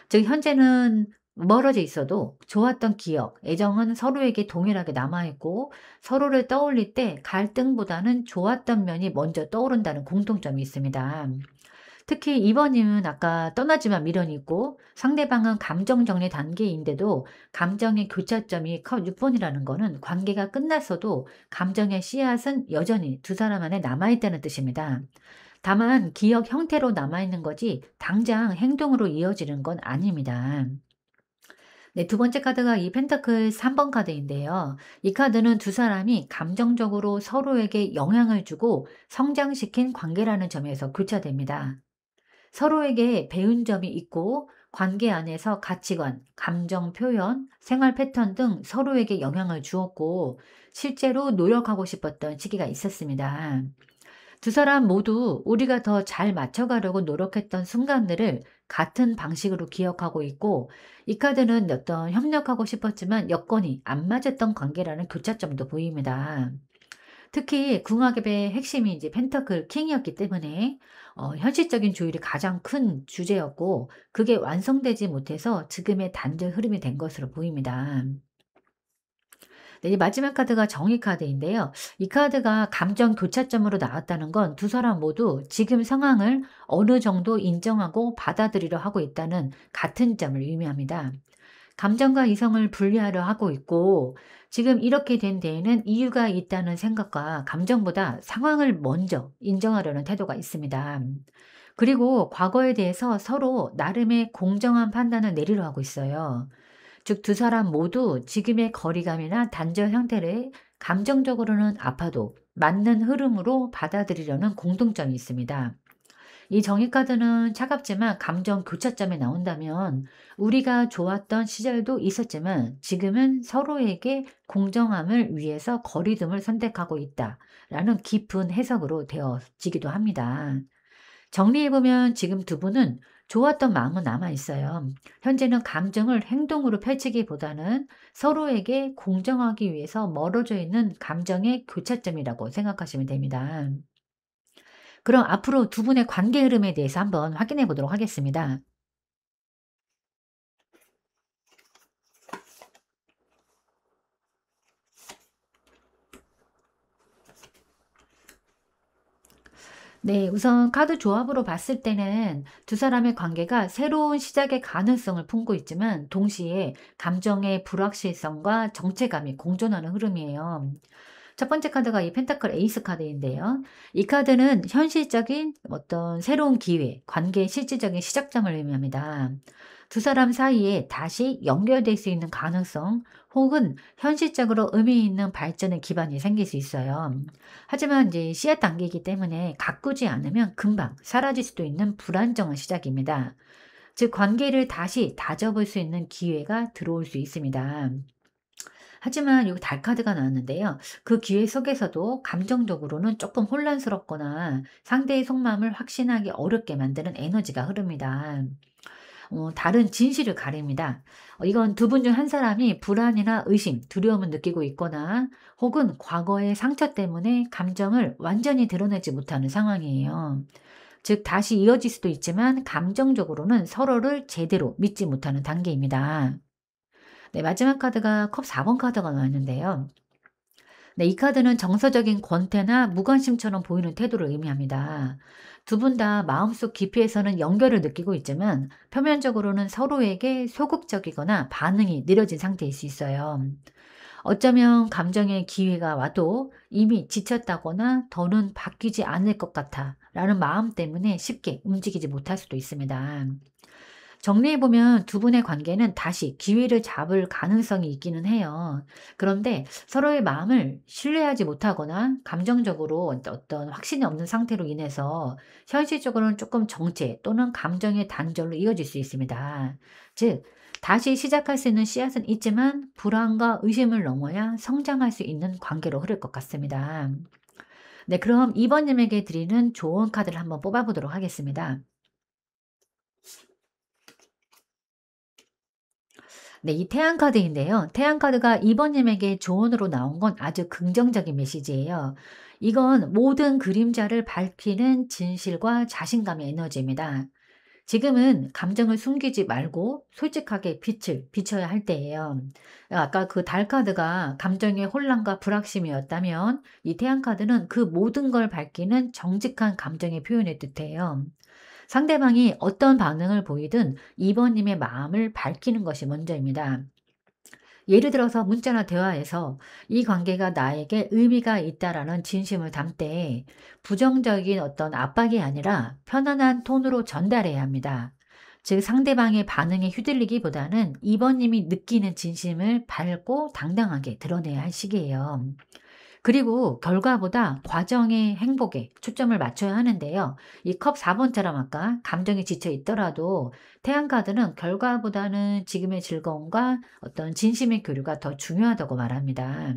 즉, 현재는 멀어져 있어도 좋았던 기억, 애정은 서로에게 동일하게 남아있고 서로를 떠올릴 때 갈등보다는 좋았던 면이 먼저 떠오른다는 공통점이 있습니다. 특히 2번님은 아까 떠나지만 미련이 있고 상대방은 감정 정리 단계인데도 감정의 교차점이 컵 6번이라는 거는 관계가 끝났어도 감정의 씨앗은 여전히 두 사람 안에 남아있다는 뜻입니다. 다만 기억 형태로 남아있는 거지 당장 행동으로 이어지는 건 아닙니다. 네, 두 번째 카드가 이 펜타클 3번 카드인데요. 이 카드는 두 사람이 감정적으로 서로에게 영향을 주고 성장시킨 관계라는 점에서 교차됩니다. 서로에게 배운 점이 있고 관계 안에서 가치관, 감정 표현, 생활 패턴 등 서로에게 영향을 주었고 실제로 노력하고 싶었던 시기가 있었습니다. 두 사람 모두 우리가 더 잘 맞춰가려고 노력했던 순간들을 같은 방식으로 기억하고 있고, 이 카드는 어떤 협력하고 싶었지만 여건이 안 맞았던 관계라는 교차점도 보입니다. 특히 궁합의 핵심이 이제 펜터클 킹이었기 때문에 현실적인 조율이 가장 큰 주제였고, 그게 완성되지 못해서 지금의 단절 흐름이 된 것으로 보입니다. 네, 이 마지막 카드가 정의 카드인데요. 이 카드가 감정 교차점으로 나왔다는 건 두 사람 모두 지금 상황을 어느 정도 인정하고 받아들이려 하고 있다는 같은 점을 의미합니다. 감정과 이성을 분리하려 하고 있고, 지금 이렇게 된 데에는 이유가 있다는 생각과 감정보다 상황을 먼저 인정하려는 태도가 있습니다. 그리고 과거에 대해서 서로 나름의 공정한 판단을 내리려 하고 있어요. 즉 두 사람 모두 지금의 거리감이나 단절 형태를 감정적으로는 아파도 맞는 흐름으로 받아들이려는 공통점이 있습니다. 이 정의 카드는 차갑지만 감정 교차점에 나온다면 우리가 좋았던 시절도 있었지만 지금은 서로에게 공정함을 위해서 거리둠을 선택하고 있다라는 깊은 해석으로 되어지기도 합니다. 정리해보면 지금 두 분은 좋았던 마음은 남아있어요. 현재는 감정을 행동으로 펼치기보다는 서로에게 공정하기 위해서 멀어져 있는 감정의 교차점이라고 생각하시면 됩니다. 그럼 앞으로 두 분의 관계 흐름에 대해서 한번 확인해 보도록 하겠습니다. 네, 우선 카드 조합으로 봤을 때는 두 사람의 관계가 새로운 시작의 가능성을 품고 있지만 동시에 감정의 불확실성과 정체감이 공존하는 흐름이에요. 첫 번째 카드가 이 펜타클 에이스 카드인데요. 이 카드는 현실적인 어떤 새로운 기회, 관계의 실질적인 시작점을 의미합니다. 두 사람 사이에 다시 연결될 수 있는 가능성 혹은 현실적으로 의미 있는 발전의 기반이 생길 수 있어요. 하지만 이제 씨앗 단계이기 때문에 가꾸지 않으면 금방 사라질 수도 있는 불안정한 시작입니다. 즉 관계를 다시 다져볼 수 있는 기회가 들어올 수 있습니다. 하지만 여기 달 카드가 나왔는데요. 그 기회 속에서도 감정적으로는 조금 혼란스럽거나 상대의 속마음을 확신하기 어렵게 만드는 에너지가 흐릅니다. 다른 진실을 가립니다. 이건 두 분 중 한 사람이 불안이나 의심, 두려움을 느끼고 있거나 혹은 과거의 상처 때문에 감정을 완전히 드러내지 못하는 상황이에요. 즉 다시 이어질 수도 있지만 감정적으로는 서로를 제대로 믿지 못하는 단계입니다. 네, 마지막 카드가 컵 4번 카드가 나왔는데요. 네, 이 카드는 정서적인 권태나 무관심처럼 보이는 태도를 의미합니다. 두 분 다 마음속 깊이에서는 연결을 느끼고 있지만 표면적으로는 서로에게 소극적이거나 반응이 느려진 상태일 수 있어요. 어쩌면 감정의 기회가 와도 이미 지쳤다거나 더는 바뀌지 않을 것 같아 라는 마음 때문에 쉽게 움직이지 못할 수도 있습니다. 정리해보면 두 분의 관계는 다시 기회를 잡을 가능성이 있기는 해요. 그런데 서로의 마음을 신뢰하지 못하거나 감정적으로 어떤 확신이 없는 상태로 인해서 현실적으로는 조금 정체 또는 감정의 단절로 이어질 수 있습니다. 즉, 다시 시작할 수 있는 씨앗은 있지만 불안과 의심을 넘어야 성장할 수 있는 관계로 흐를 것 같습니다. 네, 그럼 2번님에게 드리는 조언 카드를 한번 뽑아보도록 하겠습니다. 네, 이 태양 카드인데요. 태양 카드가 2번님에게 조언으로 나온 건 아주 긍정적인 메시지예요. 이건 모든 그림자를 밝히는 진실과 자신감의 에너지입니다. 지금은 감정을 숨기지 말고 솔직하게 빛을 비춰야 할 때예요. 아까 그 달 카드가 감정의 혼란과 불확실이었다면 이 태양 카드는 그 모든 걸 밝히는 정직한 감정의 표현을 뜻해요. 상대방이 어떤 반응을 보이든 2번님의 마음을 밝히는 것이 먼저입니다. 예를 들어서 문자나 대화에서 이 관계가 나에게 의미가 있다라는 진심을 담되 부정적인 어떤 압박이 아니라 편안한 톤으로 전달해야 합니다. 즉 상대방의 반응에 휘둘리기보다는 2번님이 느끼는 진심을 밝고 당당하게 드러내야 할 시기예요. 그리고 결과보다 과정의 행복에 초점을 맞춰야 하는데요. 이 컵 4번처럼 아까 감정이 지쳐 있더라도 태양카드는 결과보다는 지금의 즐거움과 어떤 진심의 교류가 더 중요하다고 말합니다.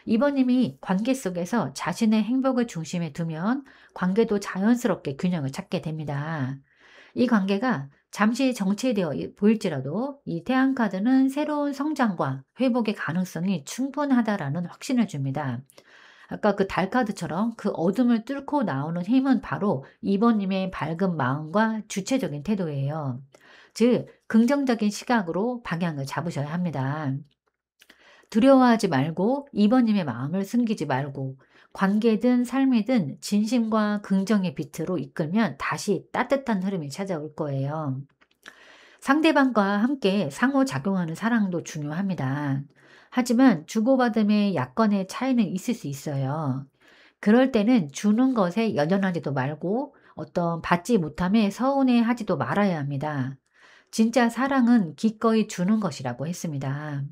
이번님이 관계 속에서 자신의 행복을 중심에 두면 관계도 자연스럽게 균형을 찾게 됩니다. 이 관계가 잠시 정체되어 보일지라도 이 태양카드는 새로운 성장과 회복의 가능성이 충분하다라는 확신을 줍니다. 아까 그 달 카드처럼 그 어둠을 뚫고 나오는 힘은 바로 2번님의 밝은 마음과 주체적인 태도예요. 즉, 긍정적인 시각으로 방향을 잡으셔야 합니다. 두려워하지 말고 2번님의 마음을 숨기지 말고 관계든 삶이든 진심과 긍정의 빛으로 이끌면 다시 따뜻한 흐름이 찾아올 거예요. 상대방과 함께 상호작용하는 사랑도 중요합니다. 하지만 주고받음의 약간의 차이는 있을 수 있어요. 그럴 때는 주는 것에 연연하지도 말고 어떤 받지 못함에 서운해 하지도 말아야 합니다. 진짜 사랑은 기꺼이 주는 것이라고 했습니다.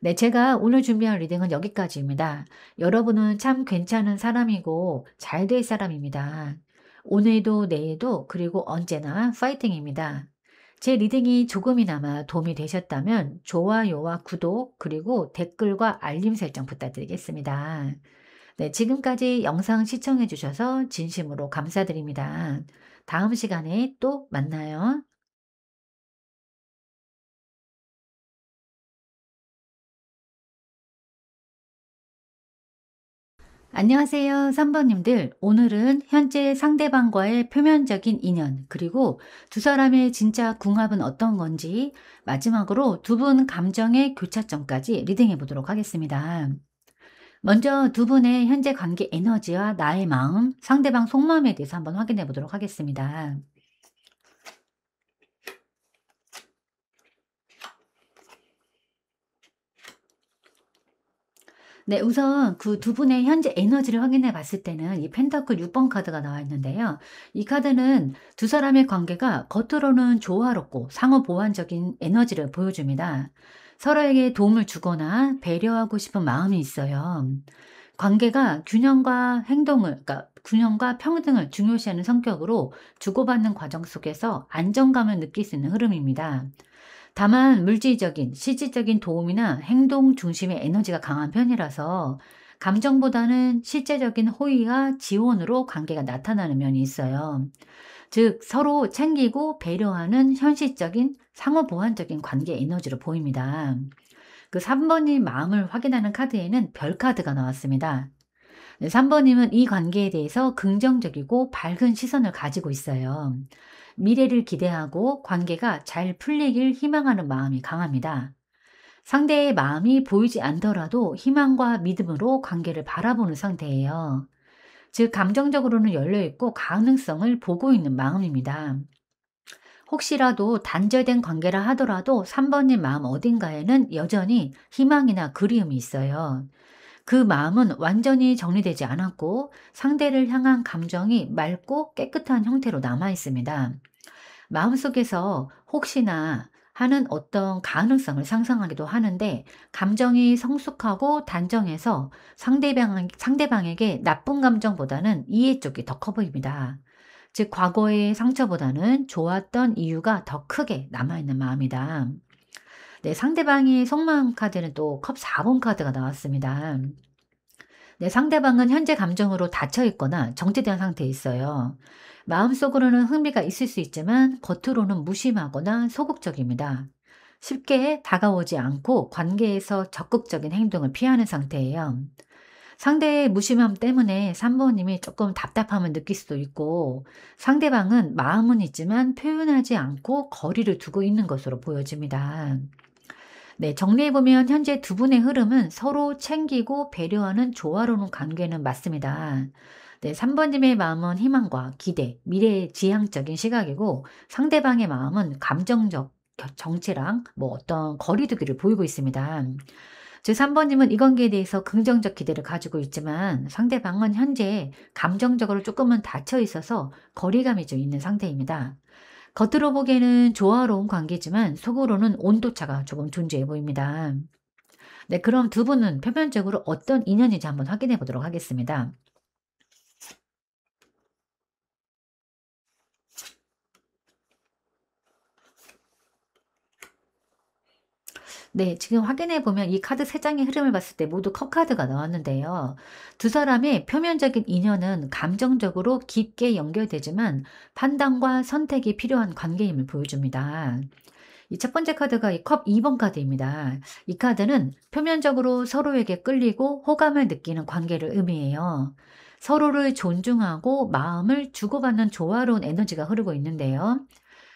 네, 제가 오늘 준비한 리딩은 여기까지입니다. 여러분은 참 괜찮은 사람이고 잘 될 사람입니다. 오늘도 내일도 그리고 언제나 파이팅입니다. 제 리딩이 조금이나마 도움이 되셨다면 좋아요와 구독 그리고 댓글과 알림 설정 부탁드리겠습니다. 네, 지금까지 영상 시청해 주셔서 진심으로 감사드립니다. 다음 시간에 또 만나요. 안녕하세요, 3번님들. 오늘은 현재 상대방과의 표면적인 인연, 그리고 두 사람의 진짜 궁합은 어떤 건지, 마지막으로 두 분 감정의 교차점까지 리딩해 보도록 하겠습니다. 먼저 두 분의 현재 관계 에너지와 나의 마음, 상대방 속마음에 대해서 한번 확인해 보도록 하겠습니다. 네, 우선 그 두 분의 현재 에너지를 확인해 봤을 때는 이 펜타클 6번 카드가 나와 있는데요. 이 카드는 두 사람의 관계가 겉으로는 조화롭고 상호 보완적인 에너지를 보여줍니다. 서로에게 도움을 주거나 배려하고 싶은 마음이 있어요. 관계가 균형과 평등을 중요시하는 성격으로 주고받는 과정 속에서 안정감을 느낄 수 있는 흐름입니다. 다만 물질적인, 실질적인 도움이나 행동 중심의 에너지가 강한 편이라서 감정보다는 실제적인 호의와 지원으로 관계가 나타나는 면이 있어요. 즉, 서로 챙기고 배려하는 현실적인 상호 보완적인 관계 에너지로 보입니다. 그 3번님 마음을 확인하는 카드에는 별 카드가 나왔습니다. 네, 3번님은 이 관계에 대해서 긍정적이고 밝은 시선을 가지고 있어요. 미래를 기대하고 관계가 잘 풀리길 희망하는 마음이 강합니다. 상대의 마음이 보이지 않더라도 희망과 믿음으로 관계를 바라보는 상태예요. 즉, 감정적으로는 열려있고 가능성을 보고 있는 마음입니다. 혹시라도 단절된 관계라 하더라도 3번님 마음 어딘가에는 여전히 희망이나 그리움이 있어요. 그 마음은 완전히 정리되지 않았고 상대를 향한 감정이 맑고 깨끗한 형태로 남아 있습니다. 마음속에서 혹시나 하는 어떤 가능성을 상상하기도 하는데 감정이 성숙하고 단정해서 상대방에게 나쁜 감정보다는 이해 쪽이 더 커 보입니다. 즉, 과거의 상처보다는 좋았던 이유가 더 크게 남아있는 마음이다. 네, 상대방이 속마음 카드는 또 컵 4번 카드가 나왔습니다. 네, 상대방은 현재 감정으로 닫혀 있거나 정체된 상태에 있어요. 마음속으로는 흥미가 있을 수 있지만 겉으로는 무심하거나 소극적입니다. 쉽게 다가오지 않고 관계에서 적극적인 행동을 피하는 상태예요. 상대의 무심함 때문에 3번님이 조금 답답함을 느낄 수도 있고, 상대방은 마음은 있지만 표현하지 않고 거리를 두고 있는 것으로 보여집니다. 네, 정리해보면 현재 두 분의 흐름은 서로 챙기고 배려하는 조화로운 관계는 맞습니다. 네, 3번님의 마음은 희망과 기대, 미래의 지향적인 시각이고, 상대방의 마음은 감정적 정체랑 뭐 어떤 거리두기를 보이고 있습니다. 즉, 3번님은 이 관계에 대해서 긍정적 기대를 가지고 있지만 상대방은 현재 감정적으로 조금은 닫혀 있어서 거리감이 좀 있는 상태입니다. 겉으로 보기에는 조화로운 관계지만 속으로는 온도차가 조금 존재해 보입니다. 네, 그럼 두 분은 표면적으로 어떤 인연인지 한번 확인해 보도록 하겠습니다. 네, 지금 확인해 보면 이 카드 세 장의 흐름을 봤을 때 모두 컵 카드가 나왔는데요. 두 사람의 표면적인 인연은 감정적으로 깊게 연결되지만 판단과 선택이 필요한 관계임을 보여줍니다. 이 첫 번째 카드가 이 컵 2번 카드입니다. 이 카드는 표면적으로 서로에게 끌리고 호감을 느끼는 관계를 의미해요. 서로를 존중하고 마음을 주고받는 조화로운 에너지가 흐르고 있는데요.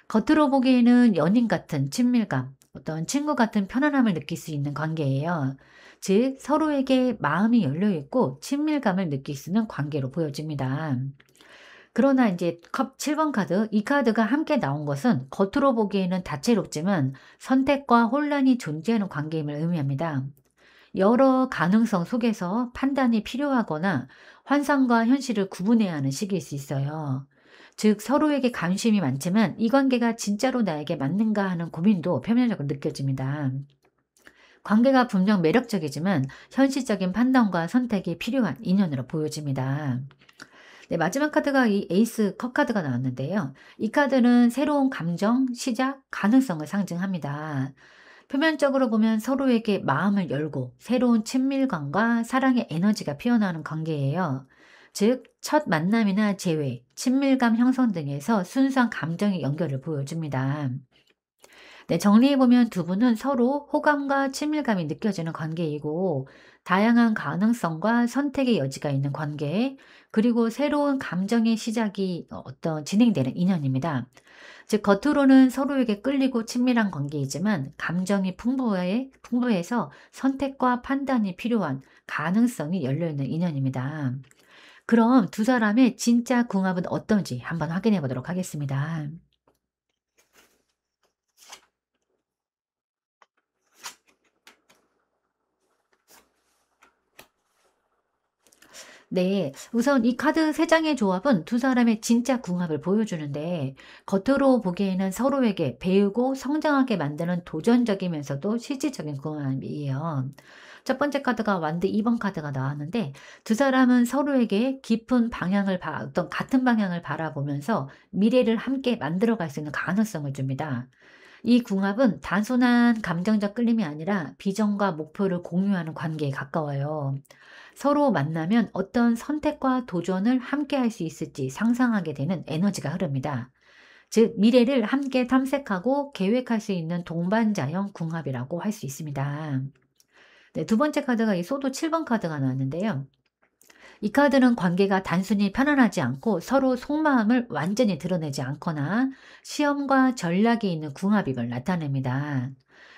겉으로 보기에는 연인 같은 친밀감, 어떤 친구 같은 편안함을 느낄 수 있는 관계예요. 즉, 서로에게 마음이 열려 있고 친밀감을 느낄 수 있는 관계로 보여집니다. 그러나 이제 컵 7번 카드, 이 카드가 함께 나온 것은 겉으로 보기에는 다채롭지만 선택과 혼란이 존재하는 관계임을 의미합니다. 여러 가능성 속에서 판단이 필요하거나 환상과 현실을 구분해야 하는 시기일 수 있어요. 즉, 서로에게 관심이 많지만 이 관계가 진짜로 나에게 맞는가 하는 고민도 표면적으로 느껴집니다. 관계가 분명 매력적이지만 현실적인 판단과 선택이 필요한 인연으로 보여집니다. 네, 마지막 카드가 이 에이스 컵 카드가 나왔는데요. 이 카드는 새로운 감정, 시작, 가능성을 상징합니다. 표면적으로 보면 서로에게 마음을 열고 새로운 친밀감과 사랑의 에너지가 피어나는 관계예요. 즉, 첫 만남이나 재회, 친밀감 형성 등에서 순수한 감정의 연결을 보여줍니다. 네, 정리해보면 두 분은 서로 호감과 친밀감이 느껴지는 관계이고, 다양한 가능성과 선택의 여지가 있는 관계, 그리고 새로운 감정의 시작이 어떤 진행되는 인연입니다. 즉, 겉으로는 서로에게 끌리고 친밀한 관계이지만 감정이 풍부해서 선택과 판단이 필요한 가능성이 열려있는 인연입니다. 그럼 두 사람의 진짜 궁합은 어떤지 한번 확인해 보도록 하겠습니다. 네, 우선 이 카드 세 장의 조합은 두 사람의 진짜 궁합을 보여주는데, 겉으로 보기에는 서로에게 배우고 성장하게 만드는 도전적이면서도 실질적인 궁합이에요. 첫 번째 카드가 완드 2번 카드가 나왔는데, 두 사람은 서로에게 깊은 어떤 같은 방향을 바라보면서 미래를 함께 만들어갈 수 있는 가능성을 줍니다. 이 궁합은 단순한 감정적 끌림이 아니라 비전과 목표를 공유하는 관계에 가까워요. 서로 만나면 어떤 선택과 도전을 함께 할 수 있을지 상상하게 되는 에너지가 흐릅니다. 즉, 미래를 함께 탐색하고 계획할 수 있는 동반자형 궁합이라고 할 수 있습니다. 네, 두 번째 카드가 이 소도 7번 카드가 나왔는데요. 이 카드는 관계가 단순히 편안하지 않고 서로 속마음을 완전히 드러내지 않거나 시험과 전략이 있는 궁합임을 나타냅니다.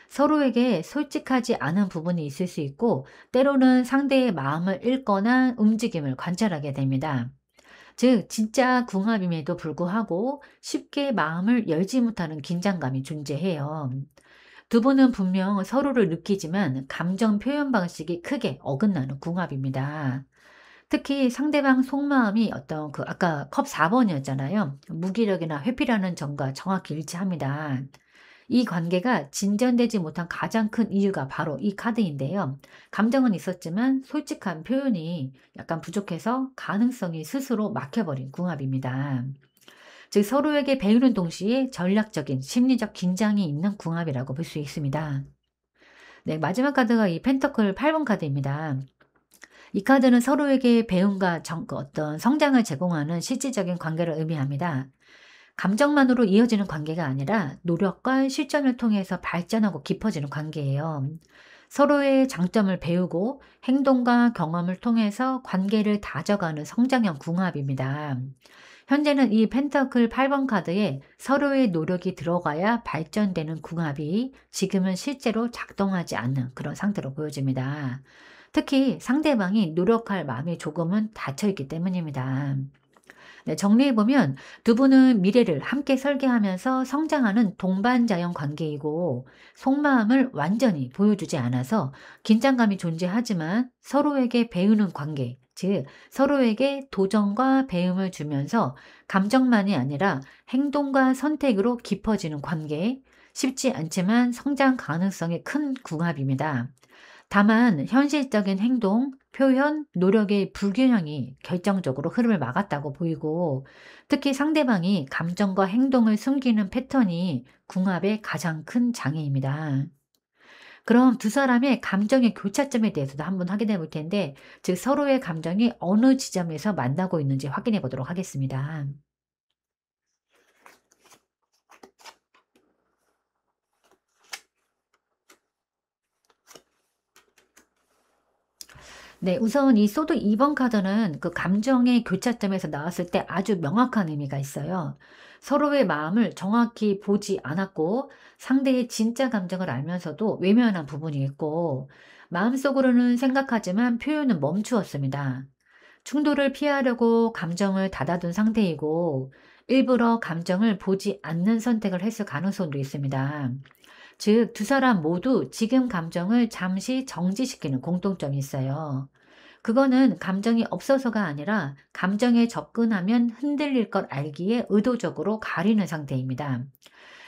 서로에게 솔직하지 않은 부분이 있을 수 있고, 때로는 상대의 마음을 읽거나 움직임을 관찰하게 됩니다. 즉, 진짜 궁합임에도 불구하고 쉽게 마음을 열지 못하는 긴장감이 존재해요. 두 분은 분명 서로를 느끼지만 감정 표현 방식이 크게 어긋나는 궁합입니다. 특히 상대방 속마음이 어떤 그 아까 컵 4번이었잖아요. 무기력이나 회피라는 점과 정확히 일치합니다. 이 관계가 진전되지 못한 가장 큰 이유가 바로 이 카드인데요. 감정은 있었지만 솔직한 표현이 약간 부족해서 가능성이 스스로 막혀버린 궁합입니다. 즉 서로에게 배우는 동시에 전략적인 심리적 긴장이 있는 궁합이라고 볼 수 있습니다. 네, 마지막 카드가 이 펜터클 8번 카드입니다. 이 카드는 서로에게 배움과 그 어떤 성장을 제공하는 실질적인 관계를 의미합니다. 감정만으로 이어지는 관계가 아니라 노력과 실전을 통해서 발전하고 깊어지는 관계예요. 서로의 장점을 배우고 행동과 경험을 통해서 관계를 다져가는 성장형 궁합입니다. 현재는 이 펜터클 8번 카드에 서로의 노력이 들어가야 발전되는 궁합이 지금은 실제로 작동하지 않는 그런 상태로 보여집니다. 특히 상대방이 노력할 마음이 조금은 닫혀 있기 때문입니다. 네, 정리해보면 두 분은 미래를 함께 설계하면서 성장하는 동반자형 관계이고 속마음을 완전히 보여주지 않아서 긴장감이 존재하지만 서로에게 배우는 관계, 즉 서로에게 도전과 배움을 주면서 감정만이 아니라 행동과 선택으로 깊어지는 관계, 쉽지 않지만 성장 가능성이 큰 궁합입니다. 다만 현실적인 행동, 표현, 노력의 불균형이 결정적으로 흐름을 막았다고 보이고 특히 상대방이 감정과 행동을 숨기는 패턴이 궁합의 가장 큰 장애입니다. 그럼 두 사람의 감정의 교차점에 대해서도 한번 확인해 볼 텐데 즉 서로의 감정이 어느 지점에서 만나고 있는지 확인해 보도록 하겠습니다. 네, 우선 이 소드 2번 카드는 그 감정의 교차점에서 나왔을 때 아주 명확한 의미가 있어요. 서로의 마음을 정확히 보지 않았고 상대의 진짜 감정을 알면서도 외면한 부분이 있고 마음속으로는 생각하지만 표현은 멈추었습니다. 충돌을 피하려고 감정을 닫아둔 상태이고 일부러 감정을 보지 않는 선택을 했을 가능성도 있습니다. 즉, 두 사람 모두 지금 감정을 잠시 정지시키는 공통점이 있어요. 그거는 감정이 없어서가 아니라 감정에 접근하면 흔들릴 걸 알기에 의도적으로 가리는 상태입니다.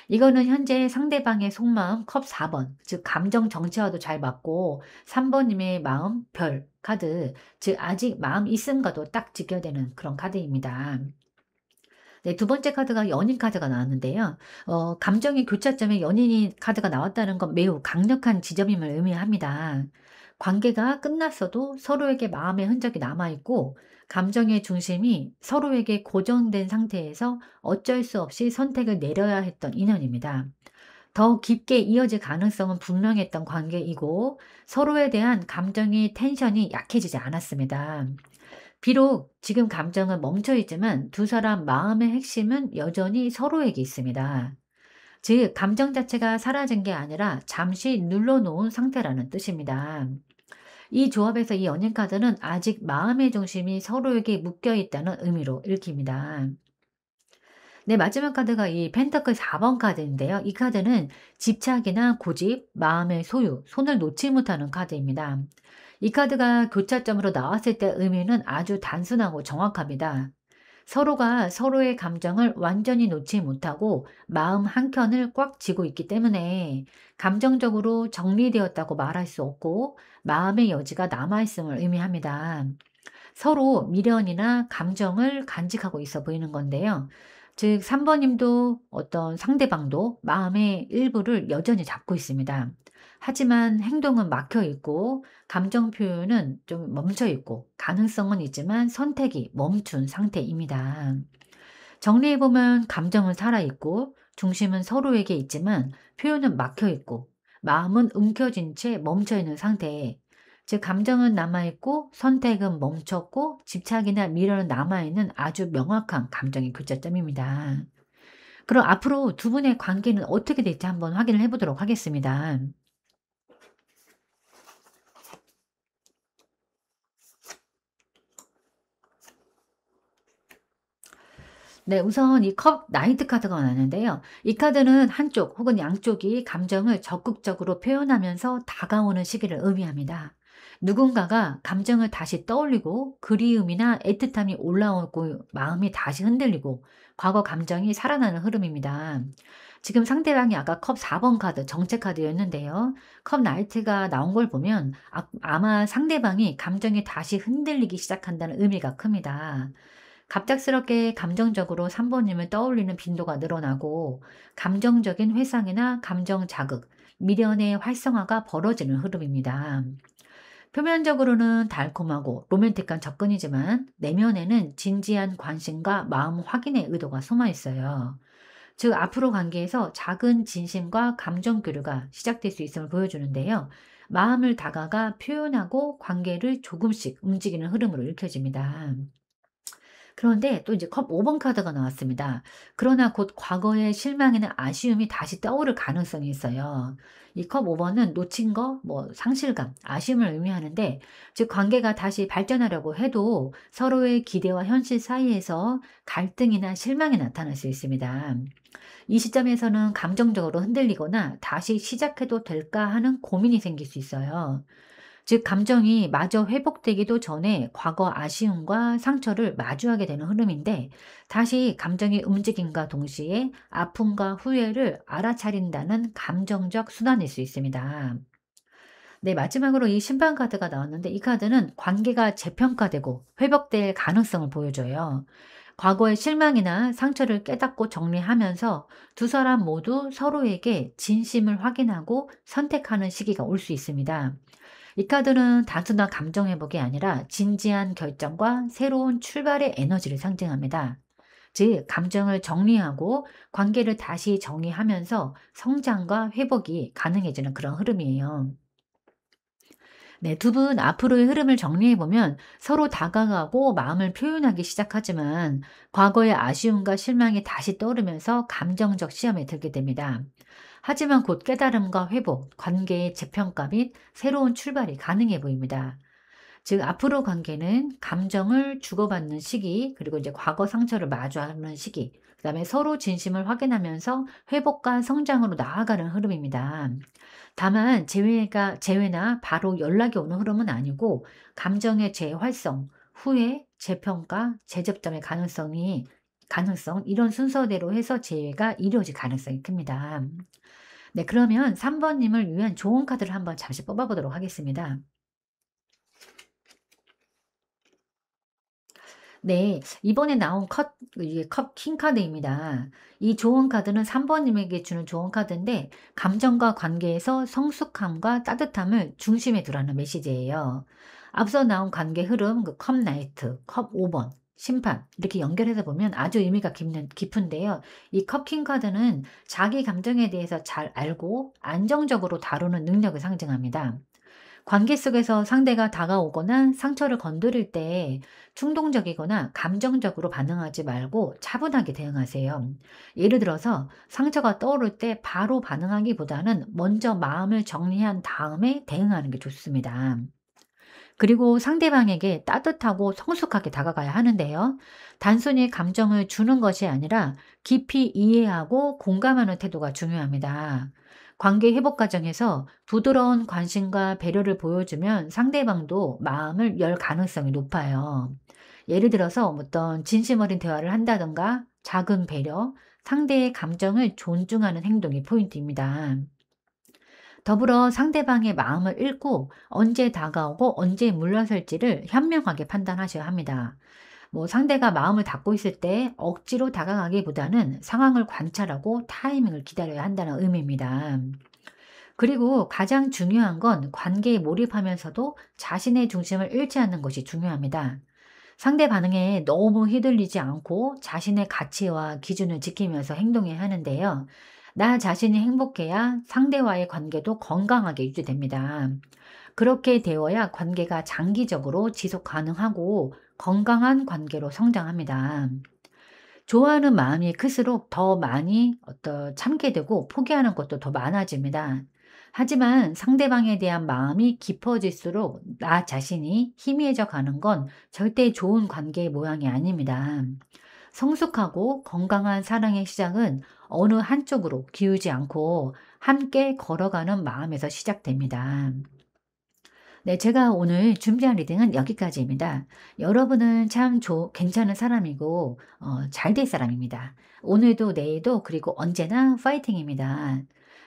이거는 현재 상대방의 속마음 컵 4번, 즉 감정 정체와도 잘 맞고 3번님의 마음 별 카드, 즉 아직 마음 있음과도 딱 직결되는 그런 카드입니다. 네, 두 번째 카드가 연인 카드가 나왔는데요. 감정의 교차점에 연인이 카드가 나왔다는 건 매우 강력한 지점임을 의미합니다. 관계가 끝났어도 서로에게 마음의 흔적이 남아있고, 감정의 중심이 서로에게 고정된 상태에서 어쩔 수 없이 선택을 내려야 했던 인연입니다. 더 깊게 이어질 가능성은 분명했던 관계이고, 서로에 대한 감정의 텐션이 약해지지 않았습니다. 비록 지금 감정은 멈춰 있지만 두 사람 마음의 핵심은 여전히 서로에게 있습니다. 즉, 감정 자체가 사라진 게 아니라 잠시 눌러놓은 상태라는 뜻입니다. 이 조합에서 이 연인 카드는 아직 마음의 중심이 서로에게 묶여 있다는 의미로 읽힙니다. 네, 마지막 카드가 이 펜터클 4번 카드인데요. 이 카드는 집착이나 고집, 마음의 소유, 손을 놓지 못하는 카드입니다. 이 카드가 교차점으로 나왔을 때 의미는 아주 단순하고 정확합니다. 서로가 서로의 감정을 완전히 놓지 못하고 마음 한켠을 꽉 쥐고 있기 때문에 감정적으로 정리되었다고 말할 수 없고 마음의 여지가 남아있음을 의미합니다. 서로 미련이나 감정을 간직하고 있어 보이는 건데요. 즉 3번 님도 어떤 상대방도 마음의 일부를 여전히 잡고 있습니다. 하지만 행동은 막혀 있고 감정 표현은 좀 멈춰 있고 가능성은 있지만 선택이 멈춘 상태입니다. 정리해 보면 감정은 살아 있고 중심은 서로에게 있지만 표현은 막혀 있고 마음은 움켜쥔 채 멈춰 있는 상태. 즉 감정은 남아 있고 선택은 멈췄고 집착이나 미련은 남아 있는 아주 명확한 감정의 교차점입니다. 그럼 앞으로 두 분의 관계는 어떻게 될지 한번 확인을 해 보도록 하겠습니다. 네, 우선 이 컵 나이트 카드가 나왔는데요. 이 카드는 한쪽 혹은 양쪽이 감정을 적극적으로 표현하면서 다가오는 시기를 의미합니다. 누군가가 감정을 다시 떠올리고 그리움이나 애틋함이 올라오고 마음이 다시 흔들리고 과거 감정이 살아나는 흐름입니다. 지금 상대방이 아까 컵 4번 카드 정체 카드였는데요. 컵 나이트가 나온 걸 보면 아마 상대방이 감정이 다시 흔들리기 시작한다는 의미가 큽니다. 갑작스럽게 감정적으로 3번님을 떠올리는 빈도가 늘어나고 감정적인 회상이나 감정 자극, 미련의 활성화가 벌어지는 흐름입니다. 표면적으로는 달콤하고 로맨틱한 접근이지만 내면에는 진지한 관심과 마음 확인의 의도가 숨어 있어요. 즉, 앞으로 관계에서 작은 진심과 감정 교류가 시작될 수 있음을 보여주는데요. 마음을 다가가 표현하고 관계를 조금씩 움직이는 흐름으로 읽혀집니다. 그런데 또 이제 컵 5번 카드가 나왔습니다. 그러나 곧 과거의 실망이나 아쉬움이 다시 떠오를 가능성이 있어요. 이 컵 5번은 놓친 거, 뭐 상실감, 아쉬움을 의미하는데, 즉 관계가 다시 발전하려고 해도 서로의 기대와 현실 사이에서 갈등이나 실망이 나타날 수 있습니다. 이 시점에서는 감정적으로 흔들리거나 다시 시작해도 될까 하는 고민이 생길 수 있어요. 즉 감정이 마저 회복되기도 전에 과거 아쉬움과 상처를 마주하게 되는 흐름인데, 다시 감정이 움직임과 동시에 아픔과 후회를 알아차린다는 감정적 순환일 수 있습니다. 네, 마지막으로 이 심판 카드가 나왔는데, 이 카드는 관계가 재평가되고 회복될 가능성을 보여줘요. 과거의 실망이나 상처를 깨닫고 정리하면서 두 사람 모두 서로에게 진심을 확인하고 선택하는 시기가 올 수 있습니다. 이 카드는 단순한 감정 회복이 아니라 진지한 결정과 새로운 출발의 에너지를 상징합니다. 즉, 감정을 정리하고 관계를 다시 정의하면서 성장과 회복이 가능해지는 그런 흐름이에요. 네, 두 분 앞으로의 흐름을 정리해 보면 서로 다가가고 마음을 표현하기 시작하지만 과거의 아쉬움과 실망이 다시 떠오르면서 감정적 시험에 들게 됩니다. 하지만 곧 깨달음과 회복, 관계의 재평가 및 새로운 출발이 가능해 보입니다. 즉, 앞으로 관계는 감정을 주고받는 시기, 그리고 이제 과거 상처를 마주하는 시기, 그다음에 서로 진심을 확인하면서 회복과 성장으로 나아가는 흐름입니다. 다만 재회나 바로 연락이 오는 흐름은 아니고 감정의 재활성, 후회, 재평가, 재접점의 가능성 이런 순서대로 해서 재회가 이루어질 가능성이 큽니다. 네, 그러면 3번 님을 위한 좋은 카드를 한번 잠시 뽑아 보도록 하겠습니다. 네. 이번에 나온 이게 컵 킹 카드입니다. 이 조언 카드는 3번 번님에게 주는 조언 카드인데, 감정과 관계에서 성숙함과 따뜻함을 중심에 두라는 메시지예요. 앞서 나온 관계 흐름, 그 컵 나이트, 컵 5번, 심판 이렇게 연결해서 보면 아주 의미가 깊은데요. 이 컵 킹 카드는 자기 감정에 대해서 잘 알고 안정적으로 다루는 능력을 상징합니다. 관계 속에서 상대가 다가오거나 상처를 건드릴 때 충동적이거나 감정적으로 반응하지 말고 차분하게 대응하세요. 예를 들어서 상처가 떠오를 때 바로 반응하기보다는 먼저 마음을 정리한 다음에 대응하는 게 좋습니다. 그리고 상대방에게 따뜻하고 성숙하게 다가가야 하는데요. 단순히 감정을 주는 것이 아니라 깊이 이해하고 공감하는 태도가 중요합니다. 관계 회복 과정에서 부드러운 관심과 배려를 보여주면 상대방도 마음을 열 가능성이 높아요. 예를 들어서 어떤 진심 어린 대화를 한다던가 작은 배려, 상대의 감정을 존중하는 행동이 포인트입니다. 더불어 상대방의 마음을 읽고 언제 다가오고 언제 물러설지를 현명하게 판단하셔야 합니다. 상대가 마음을 닫고 있을 때 억지로 다가가기보다는 상황을 관찰하고 타이밍을 기다려야 한다는 의미입니다. 그리고 가장 중요한 건 관계에 몰입하면서도 자신의 중심을 잃지 않는 것이 중요합니다. 상대 반응에 너무 휘둘리지 않고 자신의 가치와 기준을 지키면서 행동해야 하는데요. 나 자신이 행복해야 상대와의 관계도 건강하게 유지됩니다. 그렇게 되어야 관계가 장기적으로 지속 가능하고 건강한 관계로 성장합니다. 좋아하는 마음이 클수록 더 많이 참게 되고 포기하는 것도 더 많아집니다. 하지만 상대방에 대한 마음이 깊어질수록 나 자신이 희미해져 가는 건 절대 좋은 관계의 모양이 아닙니다. 성숙하고 건강한 사랑의 시작은 어느 한쪽으로 기우지 않고 함께 걸어가는 마음에서 시작됩니다. 네, 제가 오늘 준비한 리딩은 여기까지입니다. 여러분은 참 괜찮은 사람이고, 잘 될 사람입니다. 오늘도 내일도 그리고 언제나 파이팅입니다.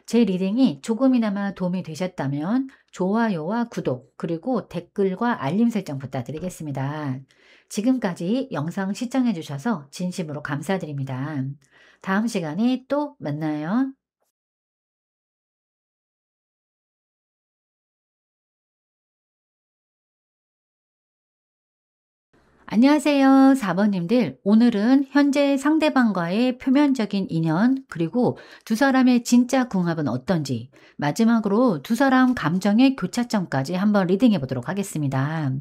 제 리딩이 조금이나마 도움이 되셨다면 좋아요와 구독, 그리고 댓글과 알림 설정 부탁드리겠습니다. 지금까지 영상 시청해 주셔서 진심으로 감사드립니다. 다음 시간에 또 만나요. 안녕하세요. 4번님들. 오늘은 현재 상대방과의 표면적인 인연, 그리고 두 사람의 진짜 궁합은 어떤지, 마지막으로 두 사람 감정의 교차점까지 한번 리딩해 보도록 하겠습니다.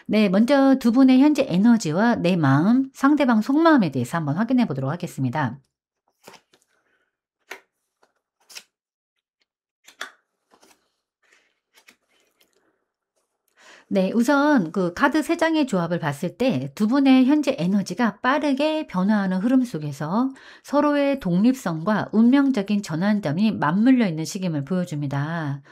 네, 먼저 두 분의 현재 에너지와 내 마음, 상대방 속마음에 대해서 한번 확인해 보도록 하겠습니다. 네, 우선 그 카드 세 장의 조합을 봤을 때 두 분의 현재 에너지가 빠르게 변화하는 흐름 속에서 서로의 독립성과 운명적인 전환점이 맞물려 있는 시기임을 보여줍니다.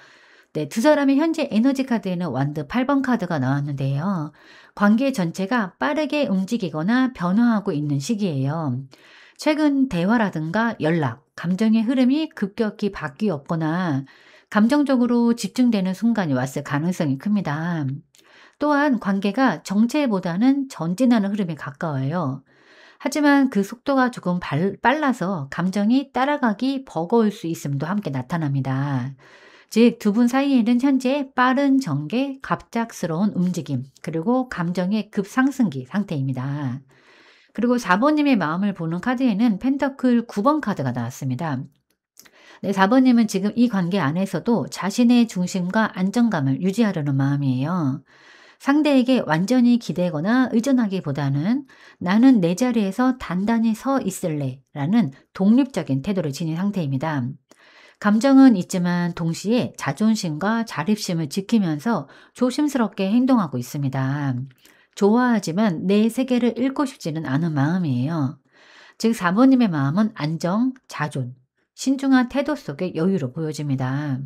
네, 두 사람의 현재 에너지 카드에는 완드 8번 카드가 나왔는데요. 관계 전체가 빠르게 움직이거나 변화하고 있는 시기예요. 최근 대화라든가 연락, 감정의 흐름이 급격히 바뀌었거나 감정적으로 집중되는 순간이 왔을 가능성이 큽니다. 또한 관계가 정체보다는 전진하는 흐름에 가까워요. 하지만 그 속도가 조금 빨라서 감정이 따라가기 버거울 수 있음도 함께 나타납니다. 즉, 두 분 사이에는 현재 빠른 전개, 갑작스러운 움직임, 그리고 감정의 급상승기 상태입니다. 그리고 4번님의 마음을 보는 카드에는 펜터클 9번 카드가 나왔습니다. 네, 4번님은 지금 이 관계 안에서도 자신의 중심과 안정감을 유지하려는 마음이에요. 상대에게 완전히 기대거나 의존하기보다는 나는 내 자리에서 단단히 서 있을래 라는 독립적인 태도를 지닌 상태입니다. 감정은 있지만 동시에 자존심과 자립심을 지키면서 조심스럽게 행동하고 있습니다. 좋아하지만 내 세계를 잃고 싶지는 않은 마음이에요. 즉 4번님의 마음은 안정, 자존, 신중한 태도 속의 여유로 보여집니다.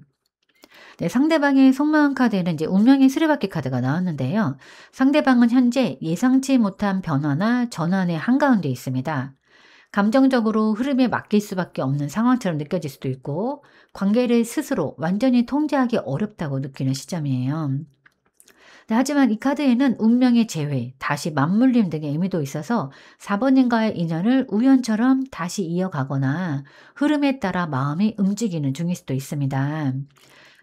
네, 상대방의 속마음 카드에는 이제 운명의 수레바퀴 카드가 나왔는데요. 상대방은 현재 예상치 못한 변화나 전환의 한가운데 있습니다. 감정적으로 흐름에 맡길 수밖에 없는 상황처럼 느껴질 수도 있고, 관계를 스스로 완전히 통제하기 어렵다고 느끼는 시점이에요. 네, 하지만 이 카드에는 운명의 재회, 다시 맞물림 등의 의미도 있어서 4번님과의 인연을 우연처럼 다시 이어가거나 흐름에 따라 마음이 움직이는 중일 수도 있습니다.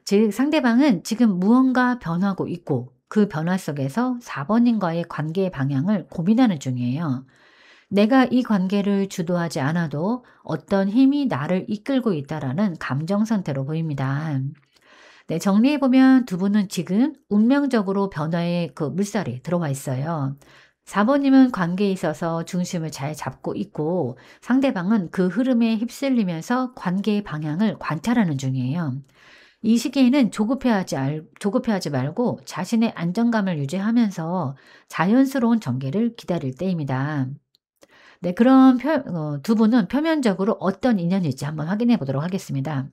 즉 상대방은 지금 무언가 변하고 있고 그 변화 속에서 4번님과의 관계의 방향을 고민하는 중이에요. 내가 이 관계를 주도하지 않아도 어떤 힘이 나를 이끌고 있다라는 감정 상태로 보입니다. 네, 정리해보면 두 분은 지금 운명적으로 변화의 그 물살에 들어와 있어요. 4번님은 관계에 있어서 중심을 잘 잡고 있고 상대방은 그 흐름에 휩쓸리면서 관계의 방향을 관찰하는 중이에요. 이 시기에는 조급해하지 말고 자신의 안정감을 유지하면서 자연스러운 전개를 기다릴 때입니다. 네, 그럼 두 분은 표면적으로 어떤 인연일지 한번 확인해 보도록 하겠습니다.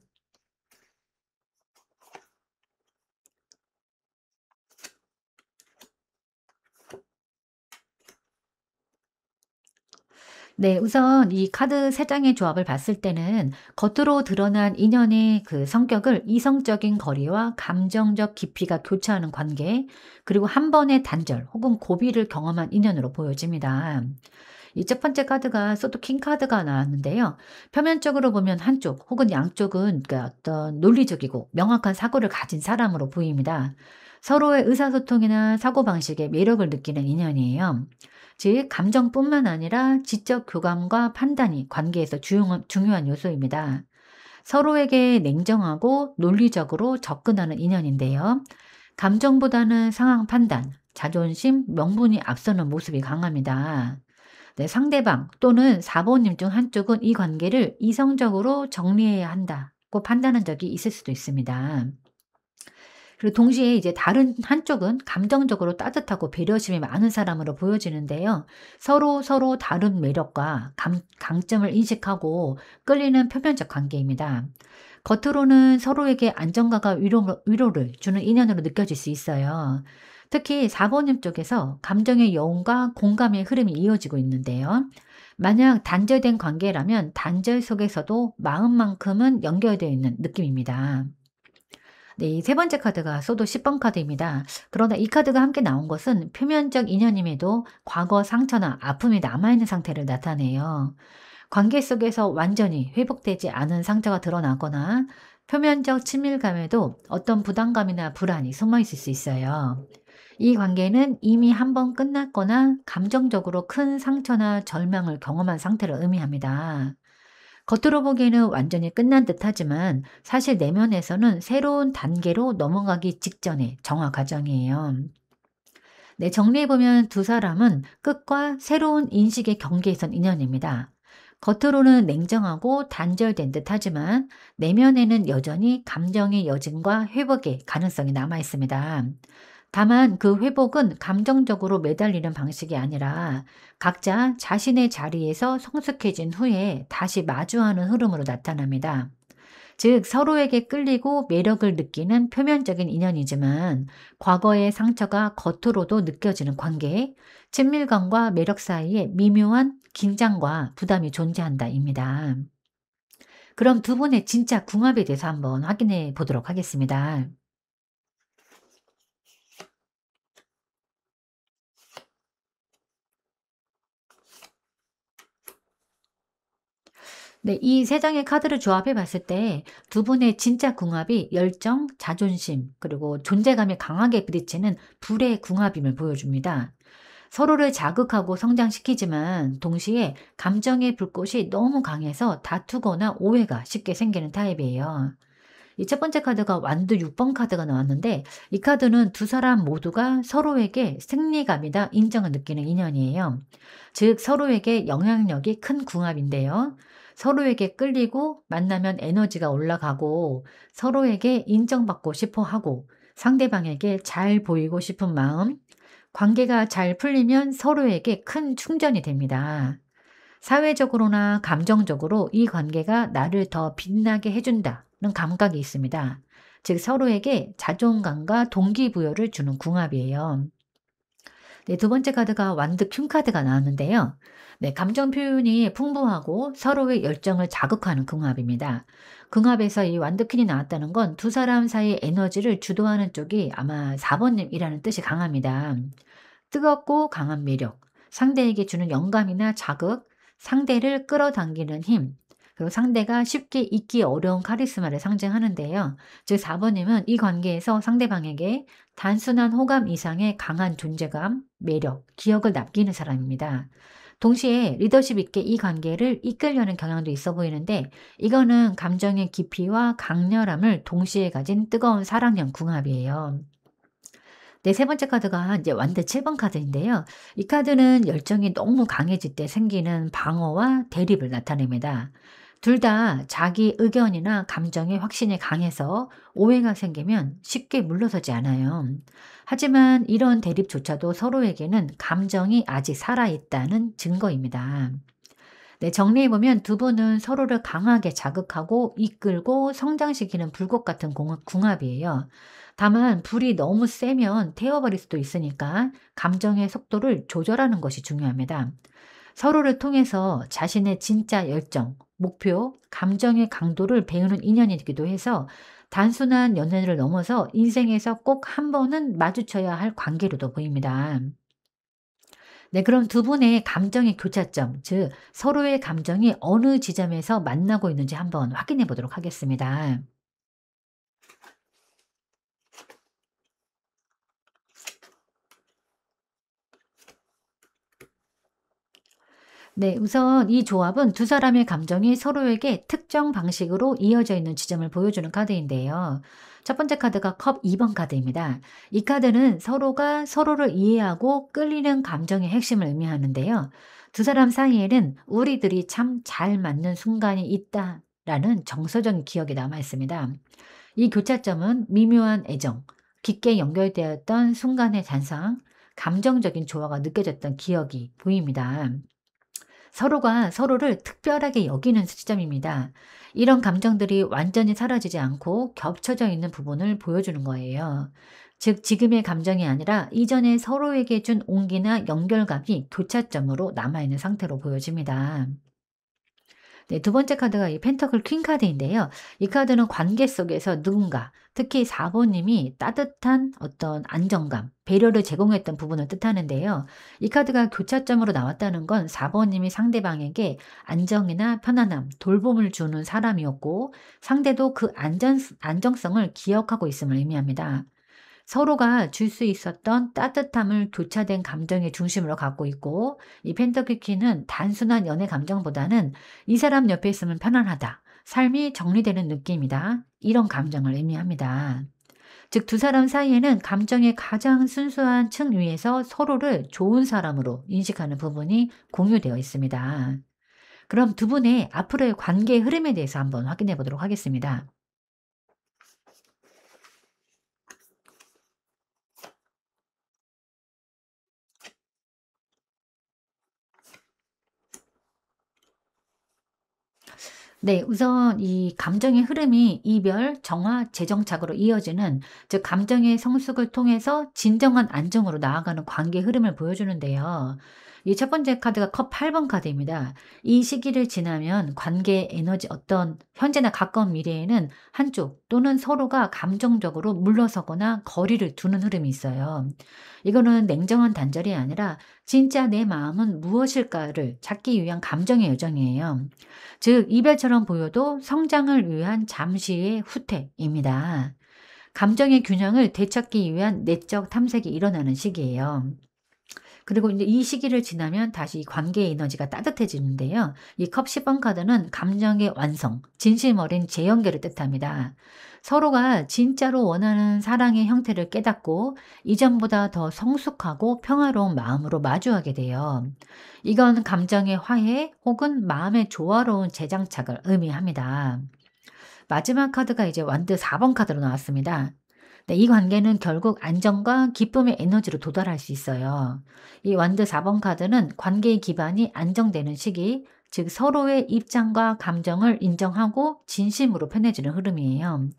네, 우선 이 카드 세 장의 조합을 봤을 때는 겉으로 드러난 인연의 그 성격을 이성적인 거리와 감정적 깊이가 교차하는 관계, 그리고 한 번의 단절 혹은 고비를 경험한 인연으로 보여집니다. 이 첫 번째 카드가 소드 킹 카드가 나왔는데요. 표면적으로 보면 한쪽 혹은 양쪽은 그 어떤 논리적이고 명확한 사고를 가진 사람으로 보입니다. 서로의 의사소통이나 사고방식에 매력을 느끼는 인연이에요. 즉 감정뿐만 아니라 지적 교감과 판단이 관계에서 중요한 요소입니다. 서로에게 냉정하고 논리적으로 접근하는 인연인데요. 감정보다는 상황 판단, 자존심, 명분이 앞서는 모습이 강합니다. 네, 상대방 또는 4번님 중 한쪽은 이 관계를 이성적으로 정리해야 한다고 판단한 적이 있을 수도 있습니다. 그리고 동시에 이제 다른 한쪽은 감정적으로 따뜻하고 배려심이 많은 사람으로 보여지는데요. 서로 다른 매력과 강점을 인식하고 끌리는 표면적 관계입니다. 겉으로는 서로에게 안정감과 위로를 주는 인연으로 느껴질 수 있어요. 특히 4번님 쪽에서 감정의 여운과 공감의 흐름이 이어지고 있는데요. 만약 단절된 관계라면 단절 속에서도 마음만큼은 연결되어 있는 느낌입니다. 네, 이 세 번째 카드가 소도 10번 카드입니다. 그러나 이 카드가 함께 나온 것은 표면적 인연임에도 과거 상처나 아픔이 남아있는 상태를 나타내요. 관계 속에서 완전히 회복되지 않은 상처가 드러나거나 표면적 친밀감에도 어떤 부담감이나 불안이 숨어 있을 수 있어요. 이 관계는 이미 한 번 끝났거나 감정적으로 큰 상처나 절망을 경험한 상태를 의미합니다. 겉으로 보기에는 완전히 끝난 듯하지만 사실 내면에서는 새로운 단계로 넘어가기 직전의 정화 과정이에요. 네, 정리해보면 두 사람은 끝과 새로운 인식의 경계에 선 인연입니다. 겉으로는 냉정하고 단절된 듯하지만 내면에는 여전히 감정의 여진과 회복의 가능성이 남아 있습니다. 다만 그 회복은 감정적으로 매달리는 방식이 아니라 각자 자신의 자리에서 성숙해진 후에 다시 마주하는 흐름으로 나타납니다. 즉, 서로에게 끌리고 매력을 느끼는 표면적인 인연이지만 과거의 상처가 겉으로도 느껴지는 관계, 친밀감과 매력 사이에 미묘한 긴장과 부담이 존재한다입니다. 그럼 두 분의 진짜 궁합에 대해서 한번 확인해 보도록 하겠습니다. 네, 이 세 장의 카드를 조합해 봤을 때 두 분의 진짜 궁합이 열정, 자존심, 그리고 존재감이 강하게 부딪히는 불의 궁합임을 보여줍니다. 서로를 자극하고 성장시키지만 동시에 감정의 불꽃이 너무 강해서 다투거나 오해가 쉽게 생기는 타입이에요. 이 첫 번째 카드가 완두 6번 카드가 나왔는데 이 카드는 두 사람 모두가 서로에게 승리감이다 인정을 느끼는 인연이에요. 즉 서로에게 영향력이 큰 궁합인데요. 서로에게 끌리고 만나면 에너지가 올라가고 서로에게 인정받고 싶어 하고 상대방에게 잘 보이고 싶은 마음, 관계가 잘 풀리면 서로에게 큰 충전이 됩니다. 사회적으로나 감정적으로 이 관계가 나를 더 빛나게 해준다는 감각이 있습니다. 즉 서로에게 자존감과 동기부여를 주는 궁합이에요. 네, 두 번째 카드가 완드 퀸 카드가 나왔는데요. 네, 감정 표현이 풍부하고 서로의 열정을 자극하는 궁합입니다. 궁합에서 이 완드 퀸이 나왔다는 건 두 사람 사이의 에너지를 주도하는 쪽이 아마 4번님이라는 뜻이 강합니다. 뜨겁고 강한 매력, 상대에게 주는 영감이나 자극, 상대를 끌어당기는 힘, 그리고 상대가 쉽게 잊기 어려운 카리스마를 상징하는데요. 즉 4번님은 이 관계에서 상대방에게 단순한 호감 이상의 강한 존재감, 매력, 기억을 남기는 사람입니다. 동시에 리더십 있게 이 관계를 이끌려는 경향도 있어 보이는데 이거는 감정의 깊이와 강렬함을 동시에 가진 뜨거운 사랑형 궁합이에요. 네, 세 번째 카드가 이제 완드 7번 카드인데요. 이 카드는 열정이 너무 강해질 때 생기는 방어와 대립을 나타냅니다. 둘 다 자기 의견이나 감정의 확신이 강해서 오해가 생기면 쉽게 물러서지 않아요. 하지만 이런 대립조차도 서로에게는 감정이 아직 살아있다는 증거입니다. 네, 정리해보면 두 분은 서로를 강하게 자극하고 이끌고 성장시키는 불꽃 같은 궁합이에요. 다만 불이 너무 세면 태워버릴 수도 있으니까 감정의 속도를 조절하는 것이 중요합니다. 서로를 통해서 자신의 진짜 열정, 목표, 감정의 강도를 배우는 인연이기도 해서 단순한 연애를 넘어서 인생에서 꼭 한 번은 마주쳐야 할 관계로도 보입니다. 네, 그럼 두 분의 감정의 교차점, 즉 서로의 감정이 어느 지점에서 만나고 있는지 한번 확인해 보도록 하겠습니다. 네, 우선 이 조합은 두 사람의 감정이 서로에게 특정 방식으로 이어져 있는 지점을 보여주는 카드인데요. 첫 번째 카드가 컵 2번 카드입니다. 이 카드는 서로가 서로를 이해하고 끌리는 감정의 핵심을 의미하는데요. 두 사람 사이에는 우리들이 참 잘 맞는 순간이 있다라는 정서적인 기억이 남아 있습니다. 이 교차점은 미묘한 애정, 깊게 연결되었던 순간의 잔상, 감정적인 조화가 느껴졌던 기억이 보입니다. 서로가 서로를 특별하게 여기는 시점입니다. 이런 감정들이 완전히 사라지지 않고 겹쳐져 있는 부분을 보여주는 거예요. 즉, 지금의 감정이 아니라 이전에 서로에게 준 온기나 연결감이 교차점으로 남아있는 상태로 보여집니다. 네, 두 번째 카드가 이 펜터클 퀸 카드인데요. 이 카드는 관계 속에서 누군가, 특히 4번 님이 따뜻한 어떤 안정감, 배려를 제공했던 부분을 뜻하는데요. 이 카드가 교차점으로 나왔다는 건 4번 님이 상대방에게 안정이나 편안함, 돌봄을 주는 사람이었고, 상대도 그 안정성을 기억하고 있음을 의미합니다. 서로가 줄 수 있었던 따뜻함을 교차된 감정의 중심으로 갖고 있고, 이 펜터키키는 단순한 연애 감정보다는 이 사람 옆에 있으면 편안하다, 삶이 정리되는 느낌이다, 이런 감정을 의미합니다. 즉, 두 사람 사이에는 감정의 가장 순수한 층 위에서 서로를 좋은 사람으로 인식하는 부분이 공유되어 있습니다. 그럼 두 분의 앞으로의 관계의 흐름에 대해서 한번 확인해 보도록 하겠습니다. 네. 우선 이 감정의 흐름이 이별, 정화, 재정착으로 이어지는, 즉 감정의 성숙을 통해서 진정한 안정으로 나아가는 관계의 흐름을 보여주는데요. 이 첫 번째 카드가 컵 8번 카드입니다. 이 시기를 지나면 관계의 에너지, 어떤 현재나 가까운 미래에는 한쪽 또는 서로가 감정적으로 물러서거나 거리를 두는 흐름이 있어요. 이거는 냉정한 단절이 아니라 진짜 내 마음은 무엇일까를 찾기 위한 감정의 여정이에요. 즉 이별처럼 보여도 성장을 위한 잠시의 후퇴입니다. 감정의 균형을 되찾기 위한 내적 탐색이 일어나는 시기예요. 그리고 이제 이 시기를 지나면 다시 이 관계의 에너지가 따뜻해지는데요. 이 컵 10번 카드는 감정의 완성, 진심 어린 재연결을 뜻합니다. 서로가 진짜로 원하는 사랑의 형태를 깨닫고 이전보다 더 성숙하고 평화로운 마음으로 마주하게 돼요. 이건 감정의 화해 혹은 마음의 조화로운 재장착을 의미합니다. 마지막 카드가 이제 완드 4번 카드로 나왔습니다. 네, 이 관계는 결국 안정과 기쁨의 에너지로 도달할 수 있어요. 이 완드 4번 카드는 관계의 기반이 안정되는 시기, 즉 서로의 입장과 감정을 인정하고 진심으로 편해지는 흐름이에요.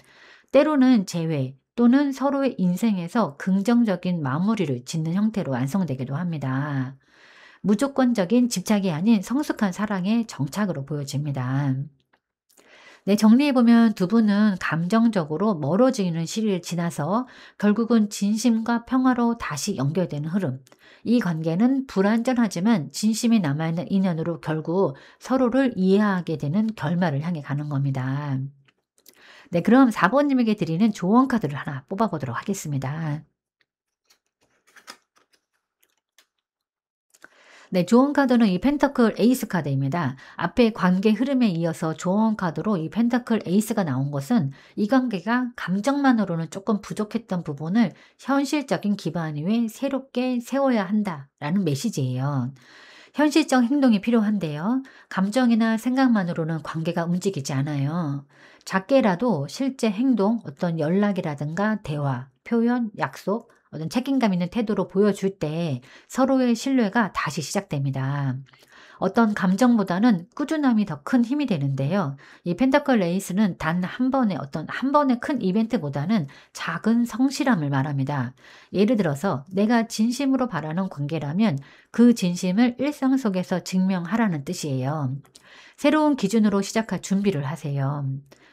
때로는 재회 또는 서로의 인생에서 긍정적인 마무리를 짓는 형태로 완성되기도 합니다. 무조건적인 집착이 아닌 성숙한 사랑의 정착으로 보여집니다. 네, 정리해보면 두 분은 감정적으로 멀어지는 시기를 지나서 결국은 진심과 평화로 다시 연결되는 흐름. 이 관계는 불완전하지만 진심이 남아있는 인연으로 결국 서로를 이해하게 되는 결말을 향해 가는 겁니다. 네, 그럼 4번님에게 드리는 조언 카드를 하나 뽑아보도록 하겠습니다. 네, 조언 카드는 이 펜터클 에이스 카드입니다. 앞에 관계 흐름에 이어서 조언 카드로 이 펜터클 에이스가 나온 것은 이 관계가 감정만으로는 조금 부족했던 부분을 현실적인 기반 위에 새롭게 세워야 한다라는 메시지예요. 현실적 행동이 필요한데요. 감정이나 생각만으로는 관계가 움직이지 않아요. 작게라도 실제 행동, 어떤 연락이라든가 대화, 표현, 약속, 어떤 책임감 있는 태도로 보여줄 때 서로의 신뢰가 다시 시작됩니다. 어떤 감정보다는 꾸준함이 더 큰 힘이 되는데요. 이 펜타클 레이스는 단 한 번의 어떤 한 번의 큰 이벤트보다는 작은 성실함을 말합니다. 예를 들어서 내가 진심으로 바라는 관계라면 그 진심을 일상 속에서 증명하라는 뜻이에요. 새로운 기준으로 시작할 준비를 하세요.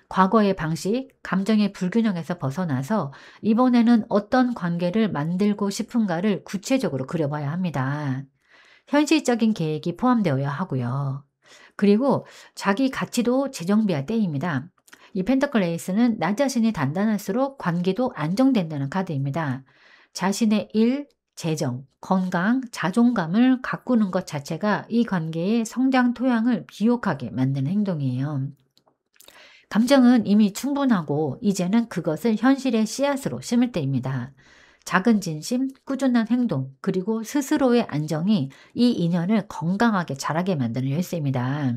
과거의 방식, 감정의 불균형에서 벗어나서 이번에는 어떤 관계를 만들고 싶은가를 구체적으로 그려봐야 합니다. 현실적인 계획이 포함되어야 하고요. 그리고 자기 가치도 재정비할 때입니다. 이 펜터클 에이스는 나 자신이 단단할수록 관계도 안정된다는 카드입니다. 자신의 일, 재정, 건강, 자존감을 가꾸는 것 자체가 이 관계의 성장 토양을 비옥하게 만드는 행동이에요. 감정은 이미 충분하고 이제는 그것을 현실의 씨앗으로 심을 때입니다. 작은 진심, 꾸준한 행동, 그리고 스스로의 안정이 이 인연을 건강하게 자라게 만드는 열쇠입니다.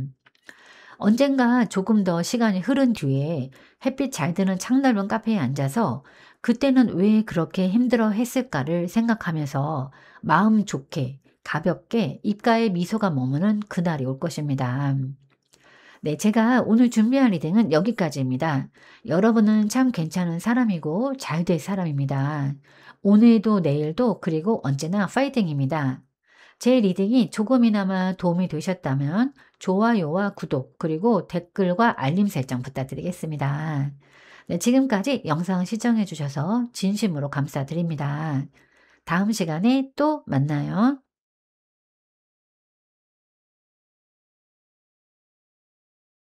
언젠가 조금 더 시간이 흐른 뒤에 햇빛 잘 드는 창넓은 카페에 앉아서 그때는 왜 그렇게 힘들어 했을까를 생각하면서 마음 좋게 가볍게 입가에 미소가 머무는 그날이 올 것입니다. 네, 제가 오늘 준비한 리딩은 여기까지입니다. 여러분은 참 괜찮은 사람이고 잘 될 사람입니다. 오늘도 내일도 그리고 언제나 파이팅입니다. 제 리딩이 조금이나마 도움이 되셨다면 좋아요와 구독 그리고 댓글과 알림 설정 부탁드리겠습니다. 네, 지금까지 영상 시청해 주셔서 진심으로 감사드립니다. 다음 시간에 또 만나요.